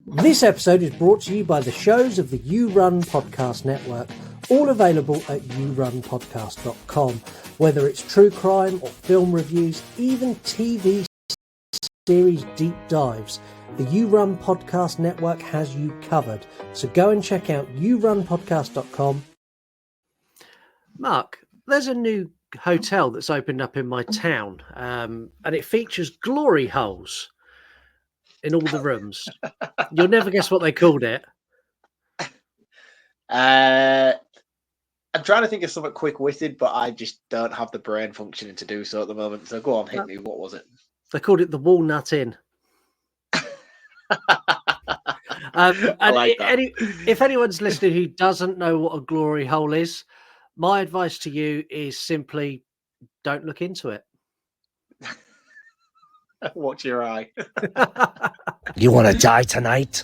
This episode is brought to you by the shows of the You Run Podcast Network, all available at yourunpodcast.com. Whether it's true crime or film reviews, even TV series deep dives, the You Run Podcast Network has you covered. So go and check out yourunpodcast.com. Mark, there's a new hotel that's opened up in my town, and it features glory holes in all the rooms. You'll never guess what they called it. I'm trying to think of something quick-witted, but I just don't have the brain functioning to do so at the moment. So go on, hit me. What was it? They called it the Walnut Inn. I like that. If anyone's listening who doesn't know what a glory hole is, my advice to you is simply don't look into it. Watch your eye. You want to die tonight?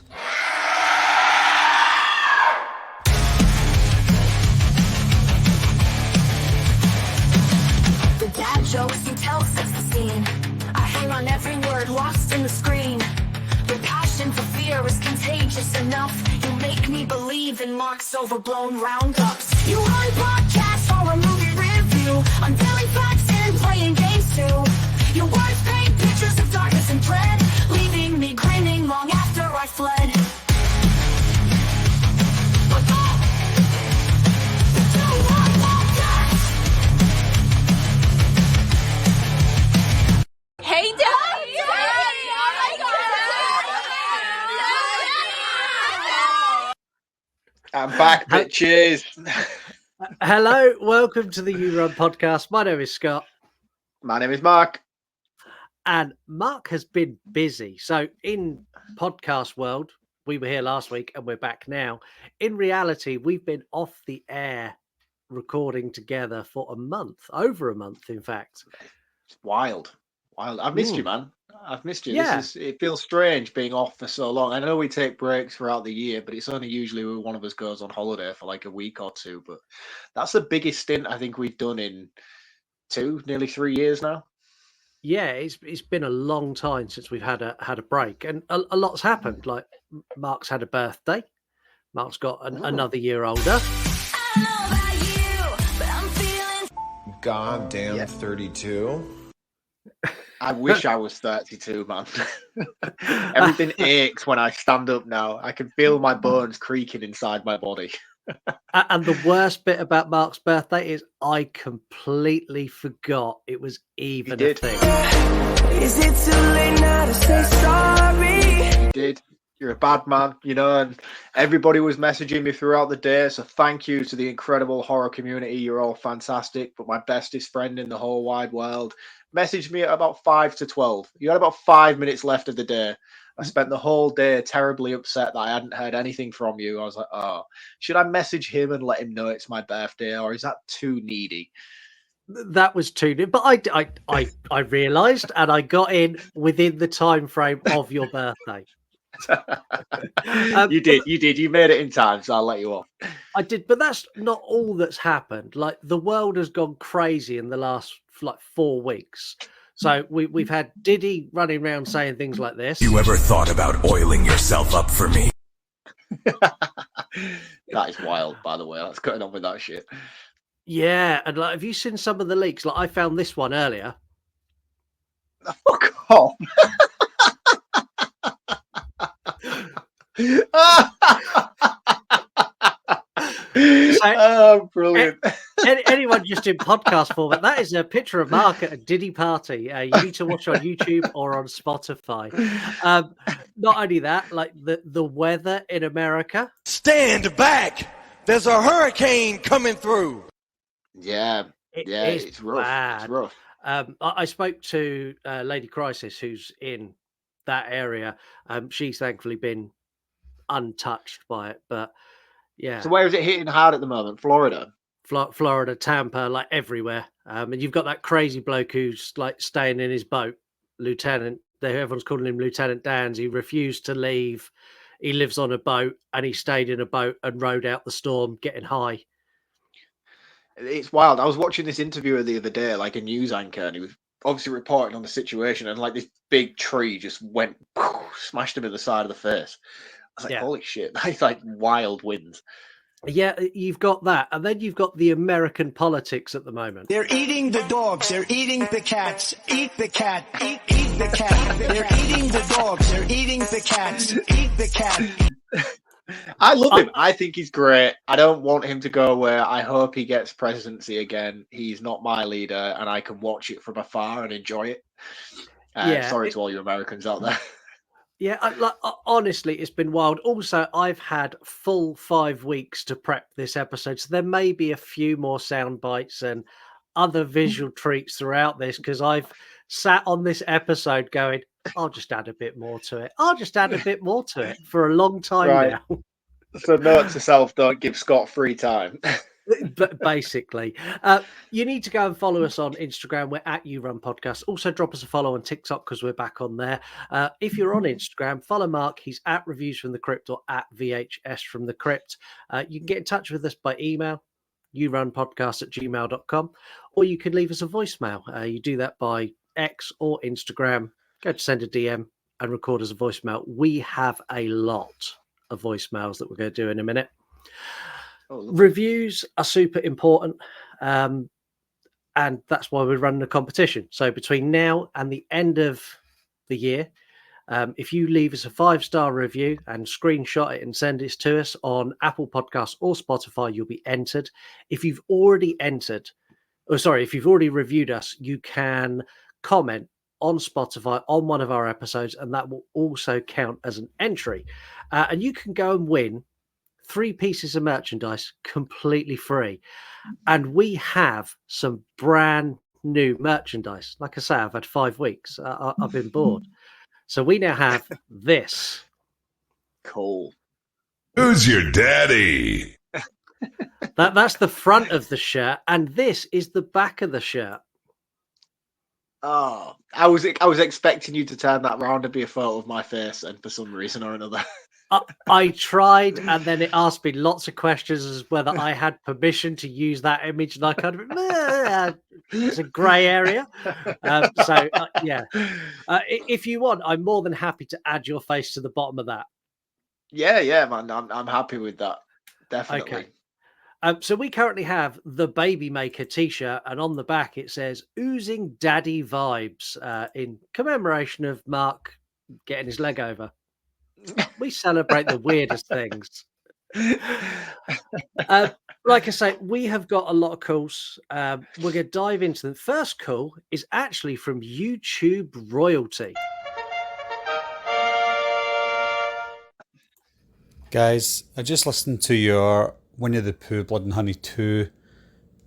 The dad jokes you tell sets the scene. I hang on every word lost in the screen. Your passion for fear is contagious enough. You make me believe in Marc's overblown roundups. You run podcasts or a movie review, unveiling facts and playing games too. Your words paint pictures of darkness and dread, leaving me grinning long after I fled. Hey, Dad! I'm back, bitches. Hello, welcome to the You Run Podcast. My name is Scott. My name is Mark. And Mark has been busy. So in podcast world, we were here last week and we're back now. In reality, we've been off the air recording together for a month, over a month, in fact. It's wild. I've missed you, man. I've missed you. Yeah. It feels strange being off for so long. I know we take breaks throughout the year, but it's only usually when one of us goes on holiday for like a week or two. But that's the biggest stint I think we've done in nearly 3 years now. Yeah, it's been a long time since we've had a break, and a lot's happened. Like Mark's had a birthday. Mark's got another year older. Goddamn, Yeah. 32. I wish I was 32, man. Everything aches when I stand up now. I can feel my bones creaking inside my body. And the worst bit about Mark's birthday is I completely forgot it was even a thing. Is it too late now to say sorry? You did. You're a bad man, you know, and everybody was messaging me throughout the day. So thank you to the incredible horror community. You're all fantastic. But my bestest friend in the whole wide world messaged me at about 5 to 12. You had about 5 minutes left of the day. I spent the whole day terribly upset that I hadn't heard anything from you. I was like, oh, should I message him and let him know it's my birthday, or is that too needy? That was too new, but I realised, and I got in within the time frame of your birthday. You did. You made it in time, so I'll let you off. I did, but that's not all that's happened. Like the world has gone crazy in the last 4 weeks. So we've had Diddy running around saying things like this. You ever thought about oiling yourself up for me? That is wild, by the way. Let's get on with that shit. Yeah, and like, have you seen some of the leaks? Like I found this one earlier. Fuck off. Oh, brilliant. Anyone just in podcast format, that is a picture of Mark at a Diddy party. You need to watch on YouTube or on Spotify. Not only that, like the weather in America. Stand back! There's a hurricane coming through. Yeah, it's rough. Bad. It's rough. I spoke to Lady Crisis, who's in that area. She's thankfully been untouched by it, but yeah. So where is it hitting hard at the moment? Florida? Florida, Tampa, like everywhere. And you've got that crazy bloke who's like staying in his boat, Lieutenant. Everyone's calling him Lieutenant Dan's. He refused to leave. He lives on a boat, and he stayed in a boat and rode out the storm, getting high. It's wild. I was watching this interviewer the other day, like a news anchor, and he was obviously reporting on the situation, and like this big tree just went, smashed him in the side of the face. I was like, Yeah. holy shit, that's like wild winds. Yeah, you've got that. And then you've got the American politics at the moment. They're eating the dogs. They're eating the cats. Eat the cat. Eat the cat. They're eating the dogs. They're eating the cats. Eat the cat. I love him. I think he's great. I don't want him to go away. I hope he gets presidency again. He's not my leader, and I can watch it from afar and enjoy it. Sorry to all you Americans out there. Yeah, honestly, it's been wild. Also, I've had full 5 weeks to prep this episode, so there may be a few more sound bites and other visual treats throughout this, because I've sat on this episode going, I'll just add a bit more to it. I'll just add a bit more to it for a long time now. So note to self, don't give Scott free time. But basically, you need to go and follow us on Instagram. We're at You Run Podcast. Also, drop us a follow on TikTok because we're back on there. If you're on Instagram, follow Mark. He's at Reviews from the Crypt or at VHS from the Crypt. You can get in touch with us by email, yourunpodcast@gmail.com, or you can leave us a voicemail. You do that by X or Instagram. Go to send a DM and record us a voicemail. We have a lot of voicemails that we're going to do in a minute. Reviews are super important, and that's why we're running a competition. So between now and the end of the year, if you leave us a 5-star review and screenshot it and send it to us on Apple Podcasts or Spotify, you'll be entered. If you've already if you've already reviewed us, you can comment on Spotify on one of our episodes, and that will also count as an entry. And you can go and win 3 pieces of merchandise completely free. And we have some brand new merchandise. Like I say, I've had 5 weeks. I've been bored. So we now have this. Cool. Who's your daddy? That's the front of the shirt, and this is the back of the shirt. Oh, I was expecting you to turn that round and be a photo of my face, and for some reason or another. I tried, and then it asked me lots of questions as whether I had permission to use that image, and I kind of it's a grey area. If you want, I'm more than happy to add your face to the bottom of that. Yeah, man, I'm happy with that. Definitely. Okay. So we currently have the Baby Maker T-shirt, and on the back it says "Oozing Daddy Vibes" in commemoration of Mark getting his leg over. We celebrate the weirdest things. Like I say, we have got a lot of calls. We're going to dive into them. First call is actually from YouTube royalty. Guys, I just listened to your Winnie the Pooh Blood and Honey 2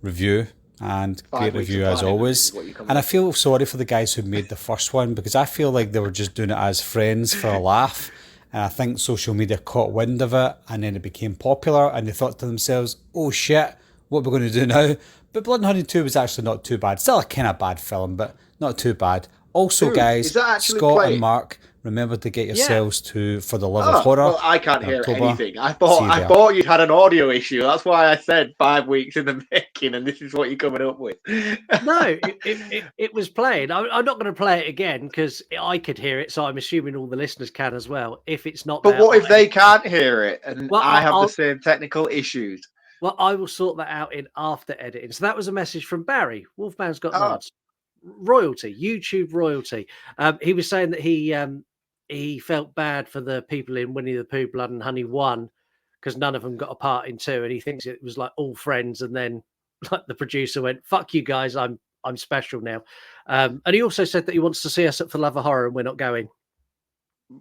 review, and great review as always. And I feel sorry for the guys who made the first one, because I feel like they were just doing it as friends for a laugh. And I think social media caught wind of it, and then it became popular, and they thought to themselves, oh shit, what are we going to do now? But Blood and Honey 2 was actually not too bad. Still a kind of bad film, but not too bad. Also, guys, Scott and Mark, remember to get yourselves to For the Love of Horror. Well, I can't hear anything. I thought you'd had an audio issue. That's why I said 5 weeks in the making, and this is what you're coming up with. No, it was playing. I'm not going to play it again because I could hear it, so I'm assuming all the listeners can as well. If it's not, but what if they can't hear it and I have the same technical issues? Well, I will sort that out in after editing. So that was a message from Barry. Wolfman's got nods. Royalty, YouTube royalty. He was saying that he felt bad for the people in Winnie the Pooh Blood and Honey 1 because none of them got a part in 2, and he thinks it was like all friends, and then like the producer went, fuck you guys, I'm special now. And he also said that he wants to see us at For Love of Horror, and we're not going.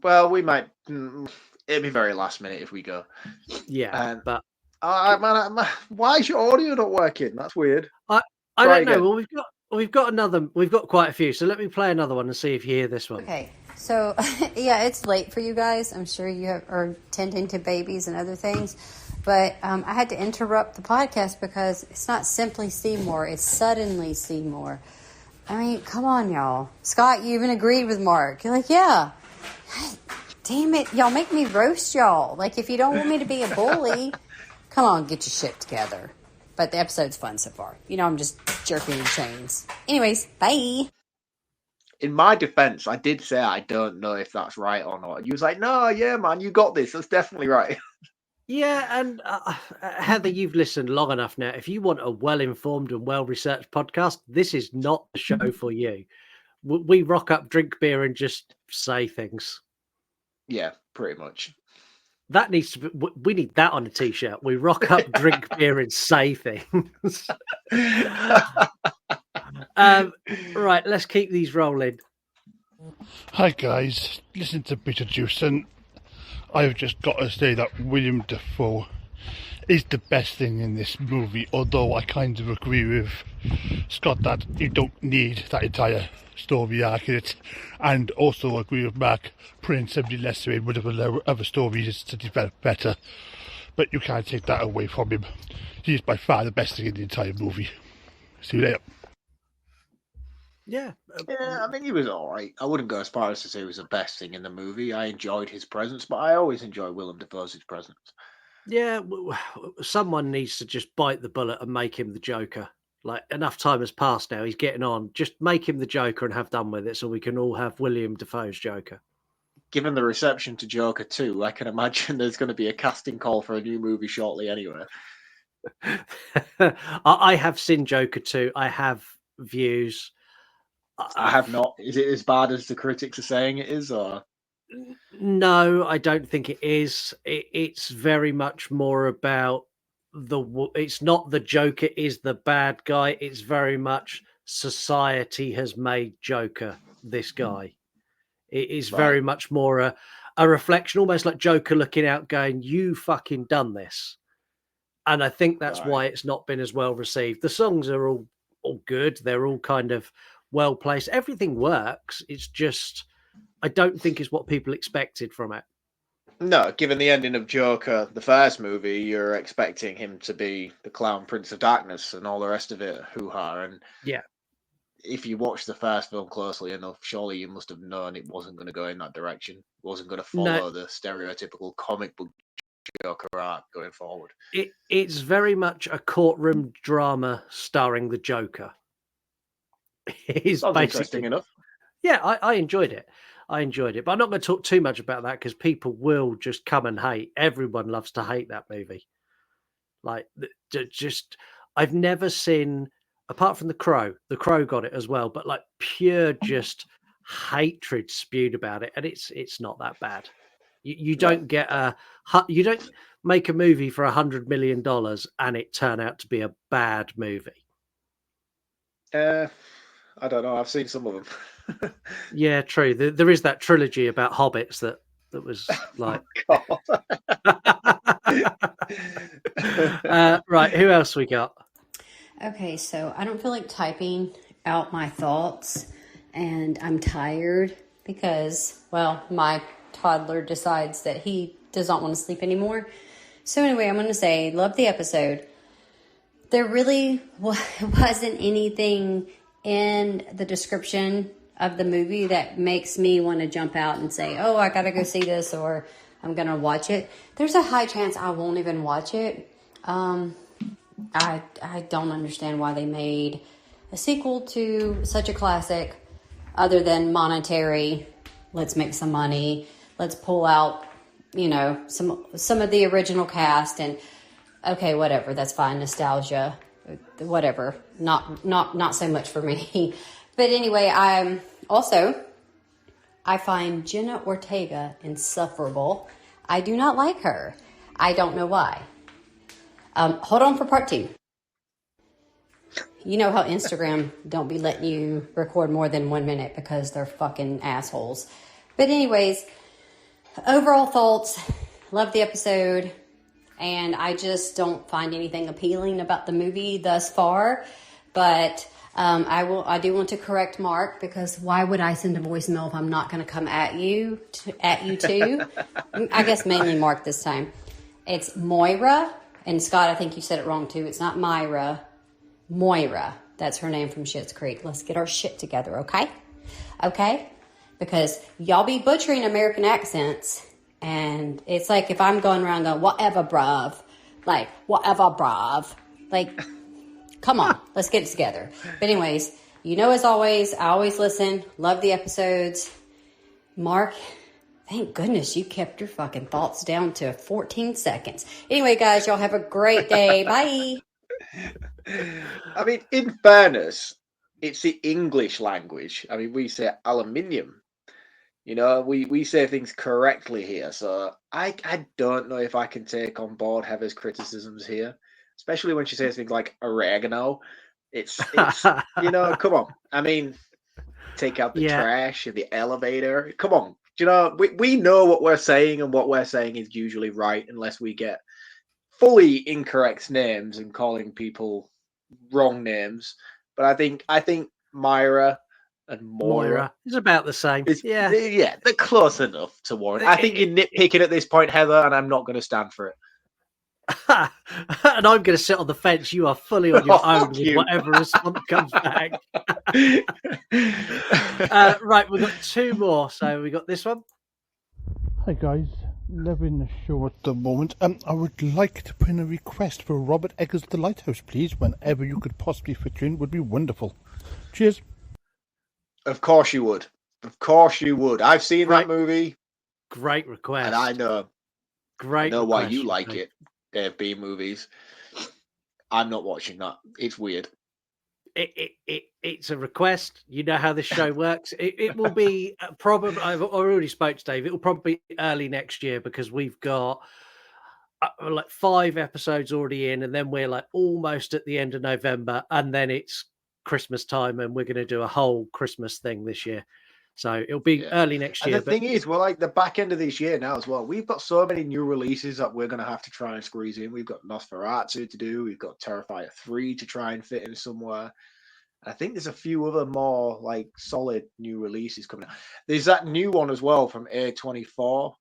Well, we might. It'd be very last minute if we go. Yeah, but why is your audio not working? That's weird. I don't know. Well, we've got quite a few, so let me play another one and see if you hear this one. Okay, so yeah, it's late for you guys. I'm sure you are tending to babies and other things, but I had to interrupt the podcast because it's not simply Seymour, it's suddenly Seymour. I mean, come on, y'all. Scott, you even agreed with Mark. You're like, yeah. Damn it, y'all make me roast y'all. Like, if you don't want me to be a bully, come on, get your shit together. But the episode's fun so far. You know, I'm just jerking in chains. Anyways, bye. in my defense, I did say I don't know if that's right or not. And you was like, no, yeah, man, you got this. That's definitely right. Yeah, and Heather, you've listened long enough now. If you want a well-informed and well-researched podcast, this is not the show for you. We rock up, drink beer, and just say things. Yeah, pretty much. That needs to be, we need that on a t-shirt. We rock up, drink beer, and say things. Right, let's keep these rolling. Hi guys, listen to Beetlejuice, and I've just got to say that William Dafoe is the best thing in this movie, although I kind of agree with Scott that you don't need that entire story arc in it, and also agree with Mark putting somebody lesser in would have allowed other stories to develop better, but you can't take that away from him. He is by far the best thing in the entire movie. See you later. Yeah. Yeah, I mean, he was all right. I wouldn't go as far as to say he was the best thing in the movie. I enjoyed his presence, but I always enjoy Willem Dafoe's presence. Yeah, someone needs to just bite the bullet and make him the Joker. Like, enough time has passed now. He's getting on. Just make him the Joker and have done with it so we can all have William Dafoe's Joker. Given the reception to Joker 2, I can imagine there's going to be a casting call for a new movie shortly anyway. I have seen Joker 2. I have views. I have not. Is it as bad as the critics are saying it is, or? No, I don't think it is. It's very much more about it's not the Joker is the bad guy. It's very much society has made Joker this guy. It is very much more a reflection, almost like Joker looking out going, you fucking done this. And I think that's why it's not been as well received. The songs are all good. They're all kind of well placed. Everything works. It's just, I don't think it's what people expected from it. No, given the ending of Joker, the first movie, you're expecting him to be the clown Prince of Darkness and all the rest of it, hoo-ha. And yeah, if you watch the first film closely enough, surely you must have known it wasn't going to go in that direction. It wasn't going to follow the stereotypical comic book Joker arc going forward. It's very much a courtroom drama starring the Joker. It's Sounds interesting enough. Yeah, I enjoyed it. But I'm not going to talk too much about that because people will just come and hate. Everyone loves to hate that movie. Like, just, I've never seen, apart from The Crow got it as well, but like pure just hatred spewed about it. And it's not that bad. You don't get you don't make a movie for $100 million and it turn out to be a bad movie. I don't know. I've seen some of them. Yeah, true. There is that trilogy about hobbits that was like. Right, who else we got? Okay, so I don't feel like typing out my thoughts, and I'm tired because, well, my toddler decides that he does not want to sleep anymore. So anyway, I'm going to say, love the episode. There really wasn't anything in the description of the movie that makes me want to jump out and say, oh, I got to go see this, or I'm going to watch it. There's a high chance I won't even watch it. I don't understand why they made a sequel to such a classic other than monetary. Let's make some money. Let's pull out, some of the original cast and okay, whatever. That's fine. Nostalgia, whatever. Not so much for me. But anyway, I find Jenna Ortega insufferable. I do not like her. I don't know why. Hold on for part 2. You know how Instagram don't be letting you record more than 1 minute because they're fucking assholes. But anyways, overall thoughts, love the episode, and I just don't find anything appealing about the movie thus far. But I do want to correct Mark, because why would I send a voicemail if I'm not going to come at you too? I guess mainly Mark this time. It's Moira, and Scott, I think you said it wrong too. It's not Myra, Moira. That's her name from Schitt's Creek. Let's get our shit together, okay? Okay? Because y'all be butchering American accents, and it's like if I'm going around going, whatever, bruv. Like, whatever, bruv. Like, come on, let's get it together. But anyways, As always, I always listen. Love the episodes. Mark, thank goodness you kept your fucking thoughts down to 14 seconds. Anyway, guys, y'all have a great day. Bye. I mean, in fairness, it's the English language. I mean, we say aluminium. We say things correctly here. So I don't know if I can take on board Heather's criticisms here, especially when she says things like oregano. It's come on. I mean, take out the trash in the elevator. Come on. We know what we're saying, and what we're saying is usually right, unless we get fully incorrect names and calling people wrong names. But I think Myra and Moira is about the same. They're close enough to warrant. I think you're nitpicking at this point, Heather, and I'm not going to stand for it. And I'm going to sit on the fence. You are fully on your own with whatever response comes back. Right, we've got two more. So we got this one. Hi guys, loving the show at the moment. I would like to put in a request for Robert Eggers' The Lighthouse, please. Whenever you could possibly fit in, would be wonderful. Cheers. Of course you would. Of course you would. I've seen that movie. Great request. And I know. Great. I know why you like it. Dave B movies. I'm not watching that. It's weird. It's a request. You know how this show works. It will be probably. I've already spoke to Dave. It will probably be early next year because we've got like 5 episodes already in, and then we're like almost at the end of November, and then it's Christmas time, and we're going to do a whole Christmas thing this year. So it'll be early next year. And the thing is, we're like the back end of this year now as well. We've got so many new releases that we're going to have to try and squeeze in. We've got Nosferatu to do. We've got Terrifier 3 to try and fit in somewhere. I think there's a few other more like solid new releases coming out. There's that new one as well from A24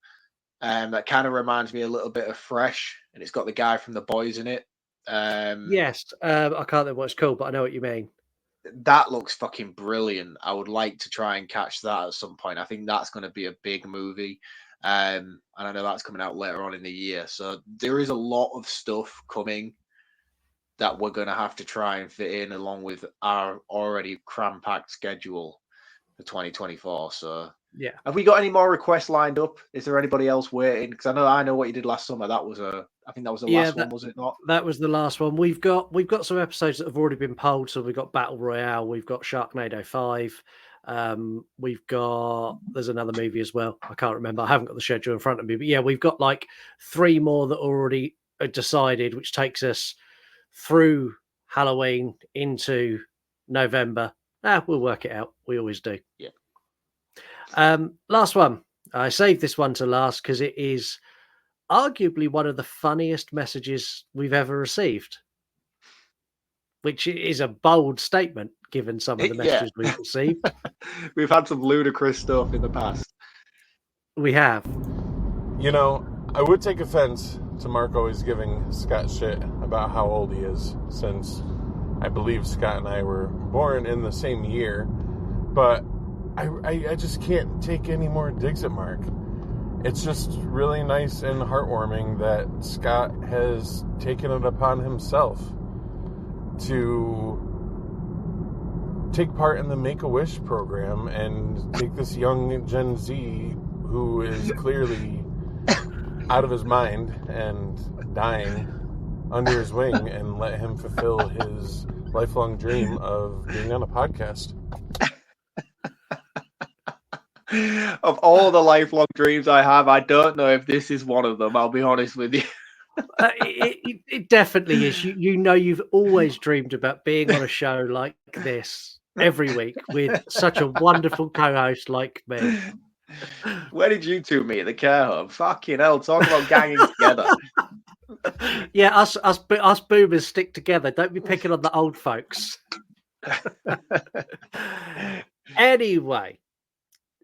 that kind of reminds me a little bit of Fresh, and it's got the guy from The Boys in it. Yes, I can't remember what it's called, but I know what you mean. That looks fucking brilliant. I would like to try and catch that at some point. I think that's going to be a big movie. And I know that's coming out later on in the year. So there is a lot of stuff coming that we're going to have to try and fit in along with our already cram-packed schedule for 2024. So yeah. Have we got any more requests lined up? Is there anybody else waiting? Because I know what you did last summer. I think that was the last one, was it not? That was the last one. We've got some episodes that have already been polled. So we've got Battle Royale, we've got Sharknado 5, there's another movie as well. I can't remember. I haven't got the schedule in front of me, but yeah, we've got like 3 more that already are decided, which takes us through Halloween into November. We'll work it out. We always do. Yeah. Last one. I saved this one to last because it is arguably one of the funniest messages we've ever received, which is a bold statement given some of the messages we've received. We've had some ludicrous stuff in the past. We have. I would take offense to Mark always giving Scott shit about how old he is, since I believe Scott and I were born in the same year, but I just can't take any more digs at Mark. It's just really nice and heartwarming that Scott has taken it upon himself to take part in the Make-A-Wish program and take this young Gen Z who is clearly out of his mind and dying under his wing and let him fulfill his lifelong dream of being on a podcast. Of all the lifelong dreams I have, I don't know if this is one of them. I'll be honest with you. It definitely is. You've always dreamed about being on a show like this every week with such a wonderful co-host like me. Where did you two meet? At the care home? Fucking hell, talk about ganging together. Yeah, us boomers stick together. Don't be picking on the old folks. Anyway,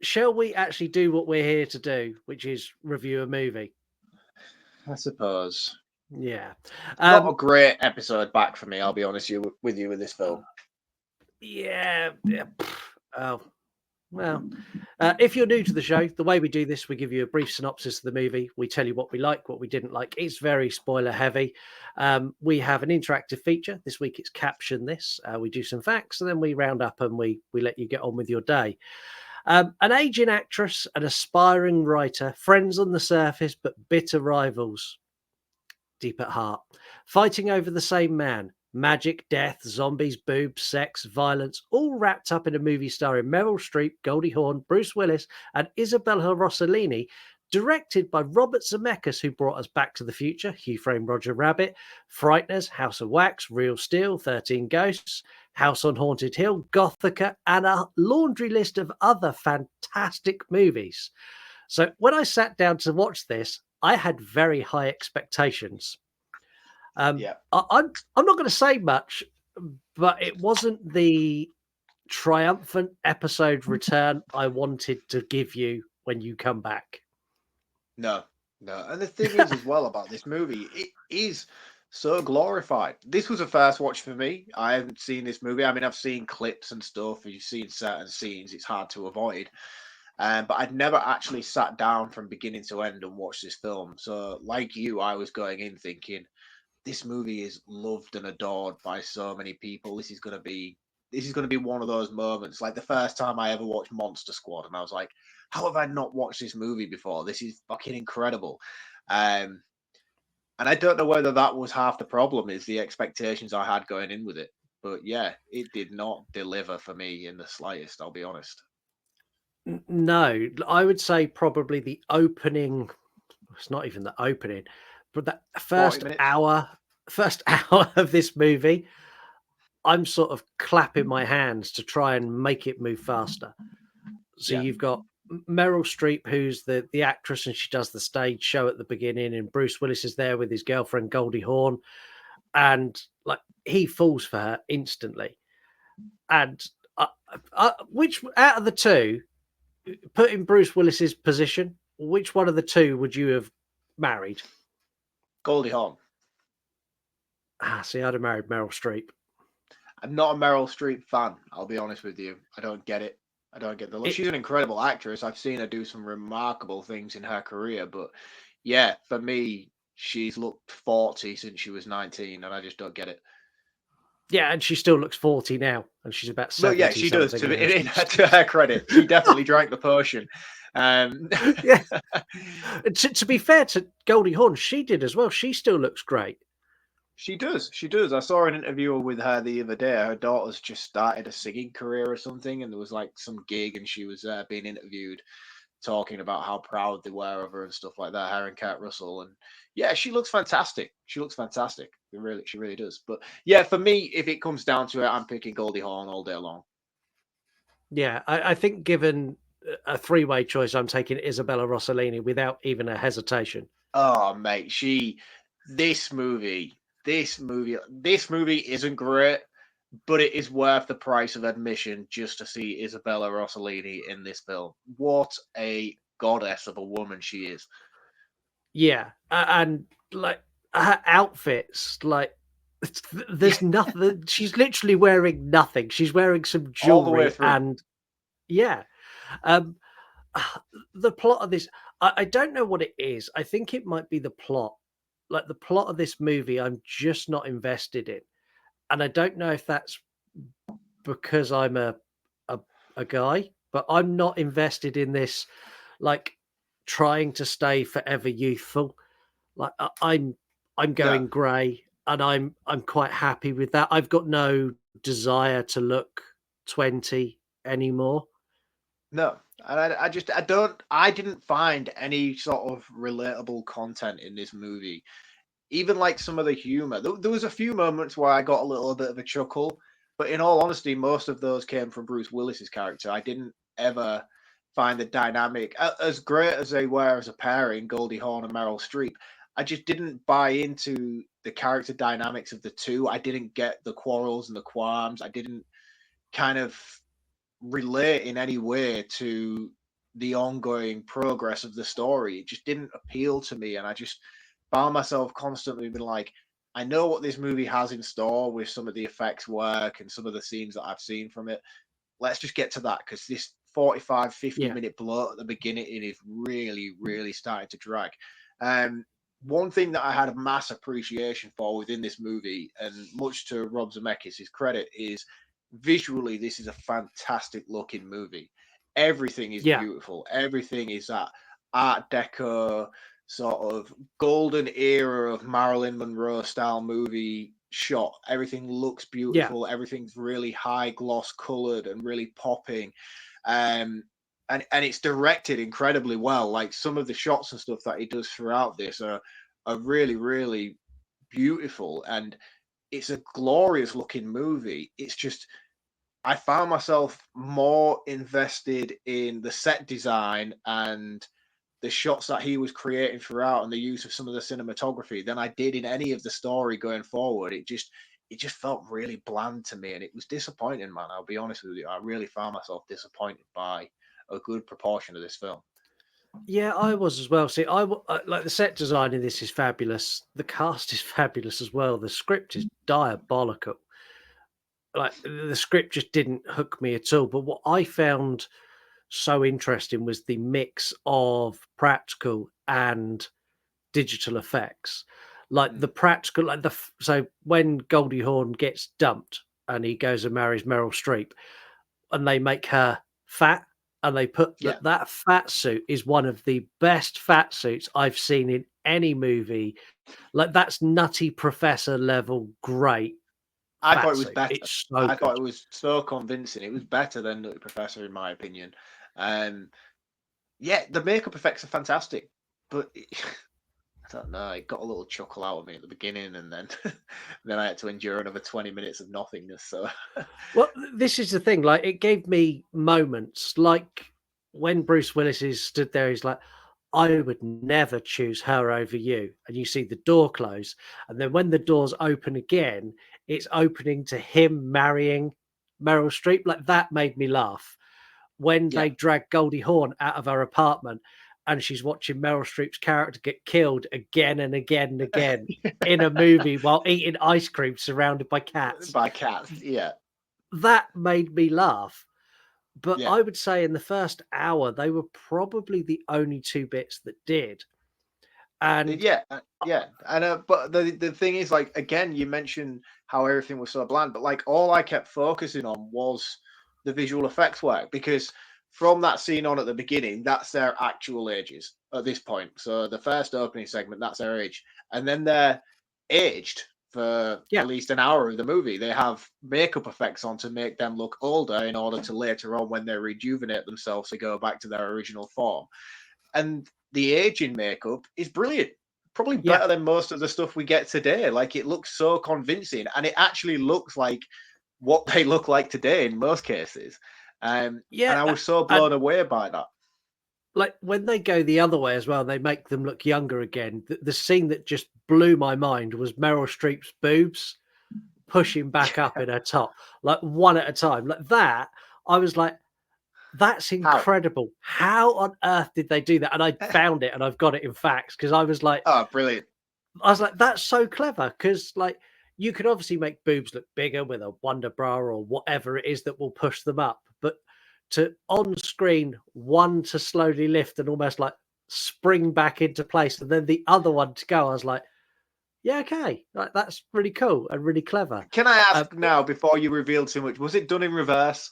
shall we actually do what we're here to do, which is review a movie? I suppose. Yeah. Not a great episode back for me, I'll be honest with you with this film. Yeah. Oh. Well, if you're new to the show, the way we do this, we give you a brief synopsis of the movie. We tell you what we like, what we didn't like. It's very spoiler heavy. We have an interactive feature. This week it's Caption This. We do some facts and then we round up and we let you get on with your day. An aging actress, an aspiring writer, friends on the surface, but bitter rivals deep at heart, fighting over the same man. Magic, death, zombies, boobs, sex, violence, all wrapped up in a movie starring Meryl Streep, Goldie Hawn, Bruce Willis, and Isabella Rossellini, directed by Robert Zemeckis, who brought us Back to the Future, Who Framed Roger Rabbit, Frighteners, House of Wax, Real Steel, 13 Ghosts, House on Haunted Hill, Gothica, and a laundry list of other fantastic movies. So when I sat down to watch this, I had very high expectations. I'm not going to say much, but it wasn't the triumphant episode return I wanted to give you when you come back. No. And the thing is, as well, about this movie, it is so glorified. This was a first watch for me. I haven't seen this movie. I mean, I've seen clips and stuff. You've seen certain scenes. It's hard to avoid. But I'd never actually sat down from beginning to end and watched this film. So, like you, I was going in thinking, this movie is loved and adored by so many people. This is going to be one of those moments. Like the first time I ever watched Monster Squad, and I was like, how have I not watched this movie before? This is fucking incredible. And I don't know whether that was half the problem, is the expectations I had going in with it. But yeah, it did not deliver for me in the slightest, I'll be honest. No, I would say probably the opening. It's not even the opening, but the first hour of this movie, I'm sort of clapping my hands to try and make it move faster. So you've got Meryl Streep, who's the actress, and she does the stage show at the beginning, and Bruce Willis is there with his girlfriend Goldie Hawn, and like he falls for her instantly. And which out of the two, put in Bruce Willis's position, which one of the two would you have married? Goldie Hawn. See, I'd have married Meryl Streep. I'm not a Meryl Streep fan, I'll be honest with you. I don't get it. I don't get the look. She's an incredible actress. I've seen her do some remarkable things in her career, but yeah, for me, she's looked 40 since she was 19, and I just don't get it. Yeah, and she still looks 40 now, and she's about 70. Well, yeah, she does. To her credit, she definitely drank the potion. Yeah. To be fair to Goldie Hawn, she did as well. She still looks great. She does. I saw an interview with her the other day. Her daughter's just started a singing career or something, and there was like some gig, and she was being interviewed, talking about how proud they were of her and stuff like that. Her and Kurt Russell, and yeah, she looks fantastic. She really does. But yeah, for me, if it comes down to it, I'm picking Goldie Hawn all day long. Yeah, I think given a three-way choice, I'm taking Isabella Rossellini without even a hesitation. Oh, mate, this movie isn't great, but it is worth the price of admission just to see Isabella Rossellini in this film. What a goddess of a woman she is. Yeah, and like her outfits, like there's nothing. She's literally wearing nothing. She's wearing some jewelry, all the way through. And yeah, the plot of this, I don't know what it is. I think it might be the plot. Like the plot of this movie, I'm just not invested in, and I don't know if that's because I'm a guy, but I'm not invested in this. Like trying to stay forever youthful. Like I'm going grey, and I'm quite happy with that. I've got no desire to look 20 anymore. No, and I didn't find any sort of relatable content in this movie. Even like some of the humor, there was a few moments where I got a little bit of a chuckle, but in all honesty, most of those came from Bruce Willis's character. I didn't ever find the dynamic as great as they were as a pairing, Goldie Hawn and Meryl Streep. I just didn't buy into the character dynamics of the two. I didn't get the quarrels and the qualms. I didn't kind of relate in any way to the ongoing progress of the story. It just didn't appeal to me, and I just found myself constantly being like, I know what this movie has in store with some of the effects work and some of the scenes that I've seen from it. Let's just get to that, because this 45, 50 Yeah. minute bloat at the beginning. It is really, really starting to drag. One thing that I had a mass appreciation for within this movie, and much to Rob Zemeckis' credit, is visually, this is a fantastic looking movie. Everything is Yeah. beautiful. Everything is that Art Deco sort of golden era of Marilyn Monroe style movie shot. Everything looks Yeah. beautiful. Everything's really high gloss colored and really popping. Um, and it's directed incredibly well. Like some of the shots and stuff that he does throughout this are really, really beautiful. And it's a glorious looking movie. It's just I found myself more invested in the set design and the shots that he was creating throughout and the use of some of the cinematography than I did in any of the story going forward. It just felt really bland to me, and it was disappointing, man. I'll be honest with you. I really found myself disappointed by a good proportion of this film. Yeah, I was as well. See, like the set design in this is fabulous. The cast is fabulous as well. The script is diabolical. Like the script just didn't hook me at all. But what I found so interesting was the mix of practical and digital effects. Like the practical, so when Goldie Hawn gets dumped and he goes and marries Meryl Streep, and they make her fat, and they put Yeah, that fat suit is one of the best fat suits I've seen in any movie. Like that's Nutty Professor level great I thought fat it was suit. better. It's so I thought good. it was so convincing. It was better than the Professor, in my opinion. Um, yeah, the makeup effects are fantastic, but I don't know. It got a little chuckle out of me at the beginning, and then then I had to endure another 20 minutes of nothingness. So Well, this is the thing. Like, it gave me moments like when Bruce Willis is stood there. He's like, "I would never choose her over you," and you see the door close, and then when the doors open again, it's opening to him marrying Meryl Streep. Like that made me laugh when yeah, they drag Goldie Hawn out of her apartment and she's watching Meryl Streep's character get killed again and again and again in a movie while eating ice cream surrounded by cats. by cats. Yeah, That made me laugh. But yeah. I would say in the first hour, they were probably the only two bits that did. And Yeah, yeah, and but the thing is, like again, you mentioned how everything was so bland, but like all I kept focusing on was the visual effects work because from that scene on at the beginning, that's their actual ages at this point. So the first opening segment, that's their age, and then they're aged for yeah, at least an hour of the movie. They have makeup effects on to make them look older in order to later on, when they rejuvenate themselves, to go back to their original form. And the aging makeup is brilliant. Probably yeah, better than most of the stuff we get today. Like it looks so convincing, and it actually looks like what they look like today in most cases. And yeah. I was so And blown away by that. like when they go the other way as well, they make them look younger again. The scene that just blew my mind was Meryl Streep's boobs pushing back up in her top, like one at a time. Like that, I was like, that's How? incredible. How on earth did they do that? And I found it and I've got it in facts because Oh, brilliant. I was like, that's so clever. Because like you could obviously make boobs look bigger with a Wonder Bra or whatever it is that will push them up. But to on screen, one to slowly lift and almost like spring back into place, and then the other one to go, I was like, yeah, okay. Like that's really cool and really clever. Can I Uh, ask now, before you reveal too much, was it done in reverse?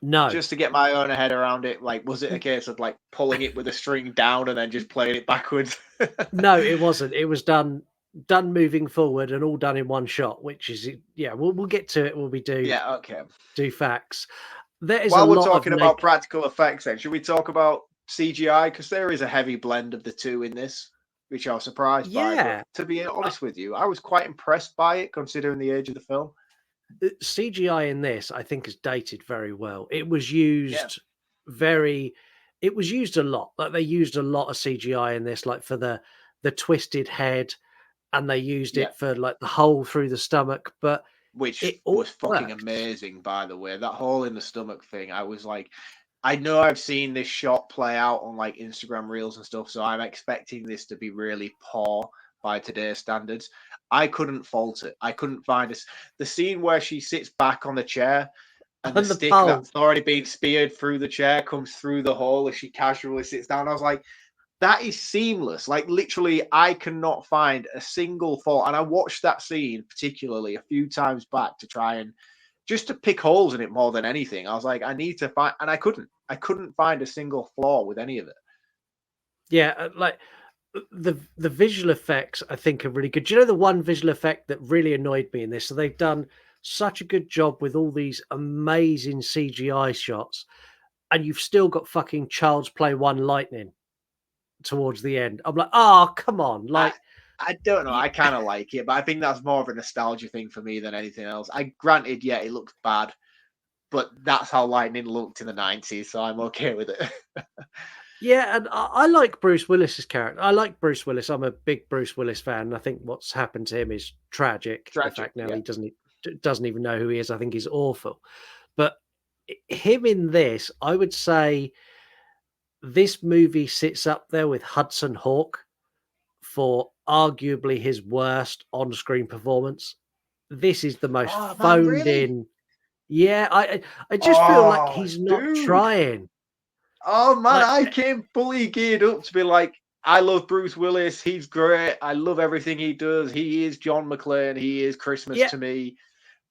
no, Just to get my own head around it, like, was it a case of like pulling it with a string down and then just playing it backwards? no, it wasn't. It was done moving forward and all done in one shot, which is yeah. We'll get to it when we Yeah, okay. do facts. There is a While we're lot of talking about practical effects, then, should we talk about CGI? Because there is a heavy blend of the two in this, which I was surprised by. But yeah. to be honest with you, I was quite impressed by it, considering the age of the film. CGI in this, I think, is dated very well. It was Yeah, used very. It was used a lot. Like they used a lot of CGI in this, like for the twisted head, and they used yeah. it for like the hole through the stomach. But Which it all was fucking worked. amazing, by the way. That hole in the stomach thing, I was like, I know I've seen this shot play out on like Instagram reels and stuff, so I'm expecting this to be really poor by today's standards. I couldn't fault it. I couldn't find this. The scene where she sits back on the chair, And the And the stick pole. that's already been speared through the chair comes through the hole as she casually sits down. I was like, that is seamless. Like, literally, I cannot find a single fault. And I watched that scene particularly a few times back to try and just to pick holes in it more than anything. I was like, I need to find, and I couldn't. I couldn't find a single flaw with any of it. Yeah, like the visual effects I think are really good. Do you know the one visual effect that really annoyed me in this? So they've done such a good job with all these amazing CGI shots, and you've still got fucking Child's Play 1 lightning towards the end. I'm like, oh, come on. Like, I don't know. I kind of like it, but I think that's more of a nostalgia thing for me than anything else. I granted, yeah, it looks bad, but that's how lightning looked in the 90s, so I'm okay with it. yeah, and I like Bruce Willis's character. I like Bruce Willis. I'm a big Bruce Willis fan. And I think what's happened to him is tragic. The Tragic, fact now yeah. he doesn't even know who he is, I think is awful. But him in this, I would say this movie sits up there with Hudson Hawk for arguably his worst on-screen performance. This is the most Oh man, phoned really? in. Yeah, I just feel like Oh, he's not dude. trying. Oh man, Like, I came fully geared up to be like, I love Bruce Willis. He's great. I love everything he does. He is John McClane. He is Christmas yeah, to me.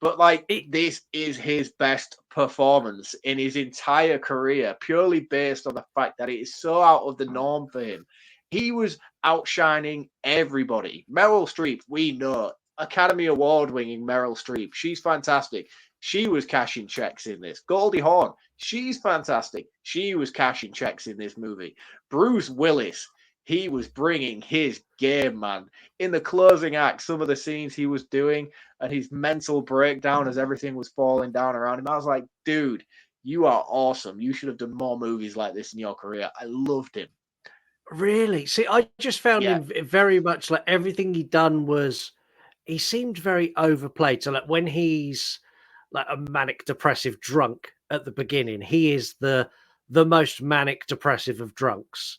But like, it, this is his best performance in his entire career, purely based on the fact that it is so out of the norm for him. He was outshining everybody. Meryl Streep, we know, Academy Award winning Meryl Streep. She's fantastic. She was cashing checks in this. Goldie Hawn, she's fantastic. She was cashing checks in this movie. Bruce Willis, he was bringing his game, man. In the closing act, some of the scenes he was doing and his mental breakdown as everything was falling down around him, I was like, dude, you are awesome. You should have done more movies like this in your career. I loved him. really. See, I just found Yeah. him very much like everything he'd done was he seemed very overplayed. So like when he's like a manic depressive drunk at the beginning, he is the most manic depressive of drunks.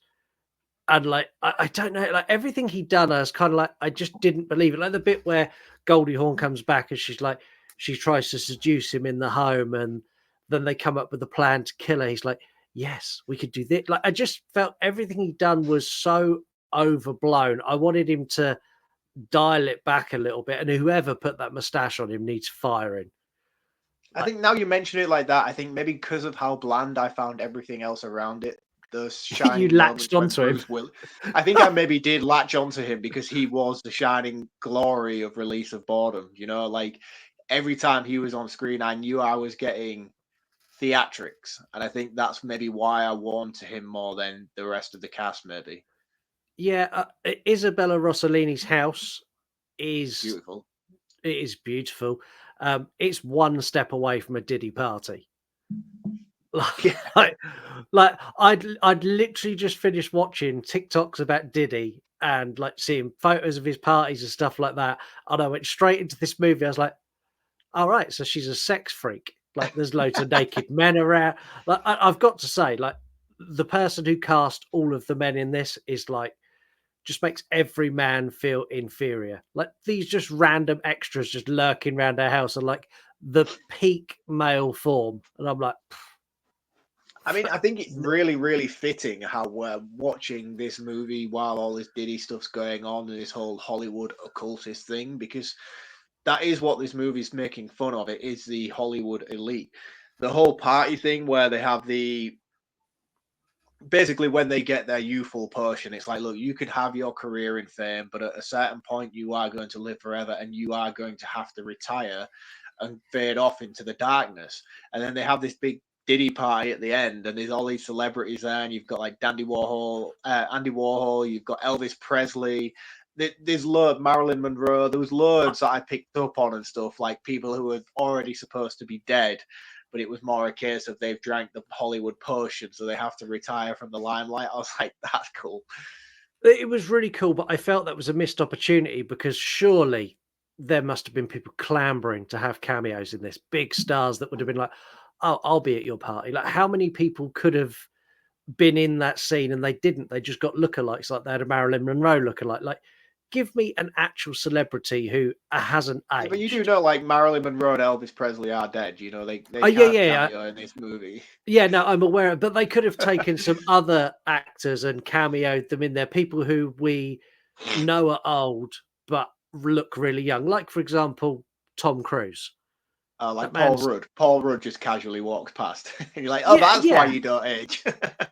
And like I don't know, like everything he'd done, I was kind of like I just didn't believe it. Like the bit where Goldie Hawn comes back and she's like she tries to seduce him in the home, and then they come up with a plan to kill her. He's like, yes, we could do this. Like I just felt everything he'd done was so overblown. I wanted him to dial it back a little bit, and whoever put that mustache on him needs firing. I Like, think now you mention it like that, I think maybe because of how bland I found everything else around it, those you shining latched moments when onto him. Bruce Willis, I think I maybe did latch onto him because he was the shining glory of Release of Boredom. You know, like every time he was on screen, I knew I was getting theatrics, and I think that's maybe why I warmed to him more than the rest of the cast. Maybe Yeah, Isabella Rossellini's house is beautiful. it is beautiful. It's one step away from a Diddy party. Yeah. I'd literally just finished watching TikToks about Diddy and like seeing photos of his parties and stuff like that, and I went straight into this movie. I was like, all right, so she's a sex freak. Like, there's loads of naked men around. Like, I've got to say, like, the person who cast all of the men in this is like just makes every man feel inferior. Like these just random extras just lurking around our house are like the peak male form, and I'm like, I mean, I think it's really, really fitting how we're watching this movie while all this Diddy stuff's going on and this whole Hollywood occultist thing, because that is what this movie's making fun of. It is the Hollywood elite. The whole party thing where they have the basically when they get their youthful potion, it's like, look, you could have your career in fame, but at a certain point, you are going to live forever and you are going to have to retire and fade off into the darkness. And then they have this big Diddy party at the end, and there's all these celebrities there, and you've got like Andy Warhol, you've got Elvis Presley. There's loads, Marilyn Monroe. There was loads that I picked up on and stuff, like people who were already supposed to be dead, but it was more a case of they've drank the Hollywood potion, so they have to retire from the limelight. I was like, that's cool. it was really cool, but I felt that was a missed opportunity because surely there must have been people clambering to have cameos in this, big stars that would have been like, oh, I'll be at your party. Like, how many people could have been in that scene and they didn't? They just got lookalikes, like they had a Marilyn Monroe lookalike. Like, give me an actual celebrity who hasn't aged. But you do know, like Marilyn Monroe and Elvis Presley are dead. You know, they can't cameo in this movie. Yeah, no, I'm aware, but they could have taken some other actors and cameoed them in there. People who we know are old but look really young, like for example, Tom Cruise. Like Paul Rudd. Paul Rudd just casually walks past. And you're like, oh, that's why you don't age.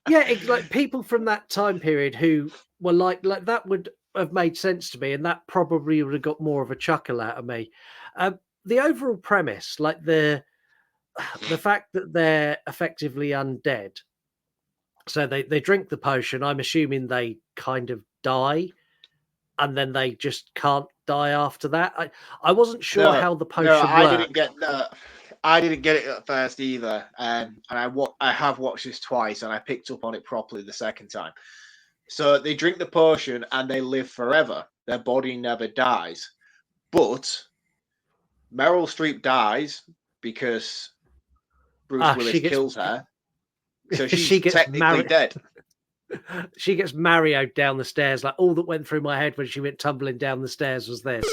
Yeah, it's like people from that time period who were like that would have made sense to me, and that probably would have got more of a chuckle out of me. The overall premise, like the fact that they're effectively undead, so they drink the potion. I'm assuming they kind of die, and then they just can't die after that. I wasn't sure how the potion worked. I didn't get it at first either, and I have watched this twice, and I picked up on it properly the second time. So they drink the potion and they live forever. Their body never dies, but Meryl Streep dies because Bruce Willis kills her. So she gets technically dead. She gets Mario'd down the stairs. Like all that went through my head when she went tumbling down the stairs was this.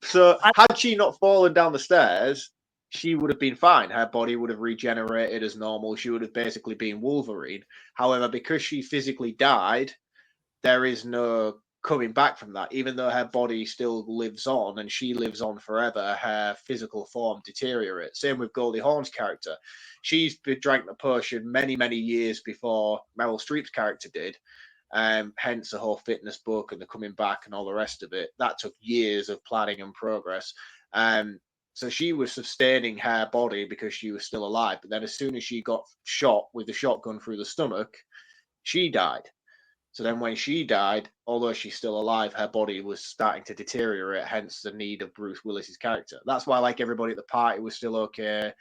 So had she not fallen down the stairs, she would have been fine. Her body would have regenerated as normal. She would have basically been Wolverine. However, because she physically died, there is no coming back from that. Even though her body still lives on and she lives on forever, her physical form deteriorates. Same with Goldie Hawn's character. She's drank the potion many, many years before Meryl Streep's character did. Hence the whole fitness book and the coming back and all the rest of it. That took years of planning and progress. So she was sustaining her body because she was still alive. But then as soon as she got shot with the shotgun through the stomach, she died. So then when she died, although she's still alive, her body was starting to deteriorate, hence the need of Bruce Willis's character. That's why like everybody at the party was still okay.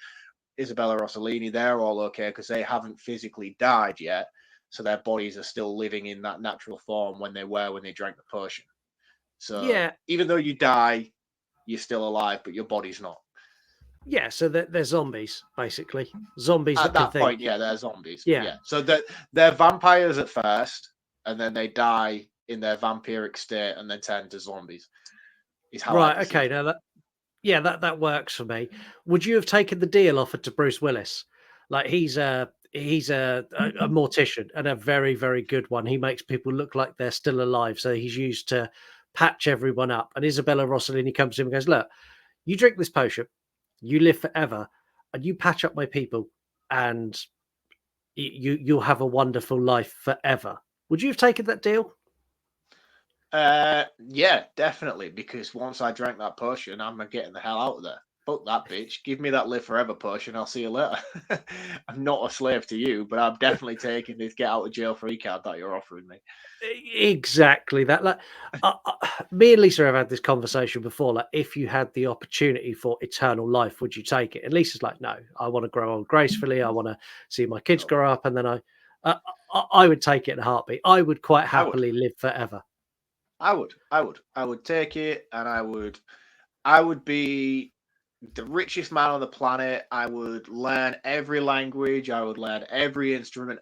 Isabella Rossellini, they're all okay because they haven't physically died yet. So their bodies are still living in that natural form when they drank the potion. So even though you die, you're still alive, but your body's not. Yeah, so they're zombies, basically. Zombies at that point, think. they're zombies. Yeah. So they're vampires at first, and then they die in their vampiric state and then turn into zombies. Is how okay. Now that works for me. Would you have taken the deal offered to Bruce Willis? Like he's a mortician and a very, very good one. He makes people look like they're still alive. So he's used to patch everyone up. And Isabella Rossellini comes to him and goes, look, you drink this potion, you live forever, and you patch up my people, and you'll have a wonderful life forever. Would you have taken that deal? Yeah, definitely. Because once I drank that potion, I'm getting the hell out of there. Fuck that bitch. Give me that live forever potion. I'll see you later. I'm not a slave to you, but I'm definitely taking this get out of jail free card that you're offering me. Exactly that. Like, me and Lisa have had this conversation before. Like, if you had the opportunity for eternal life, would you take it? And Lisa's like, no, I want to grow old gracefully. I want to see my kids grow up, and then I would take it in a heartbeat. I would quite happily live forever. I would take it, and I would be the richest man on the planet. I would learn every language. I would learn every instrument.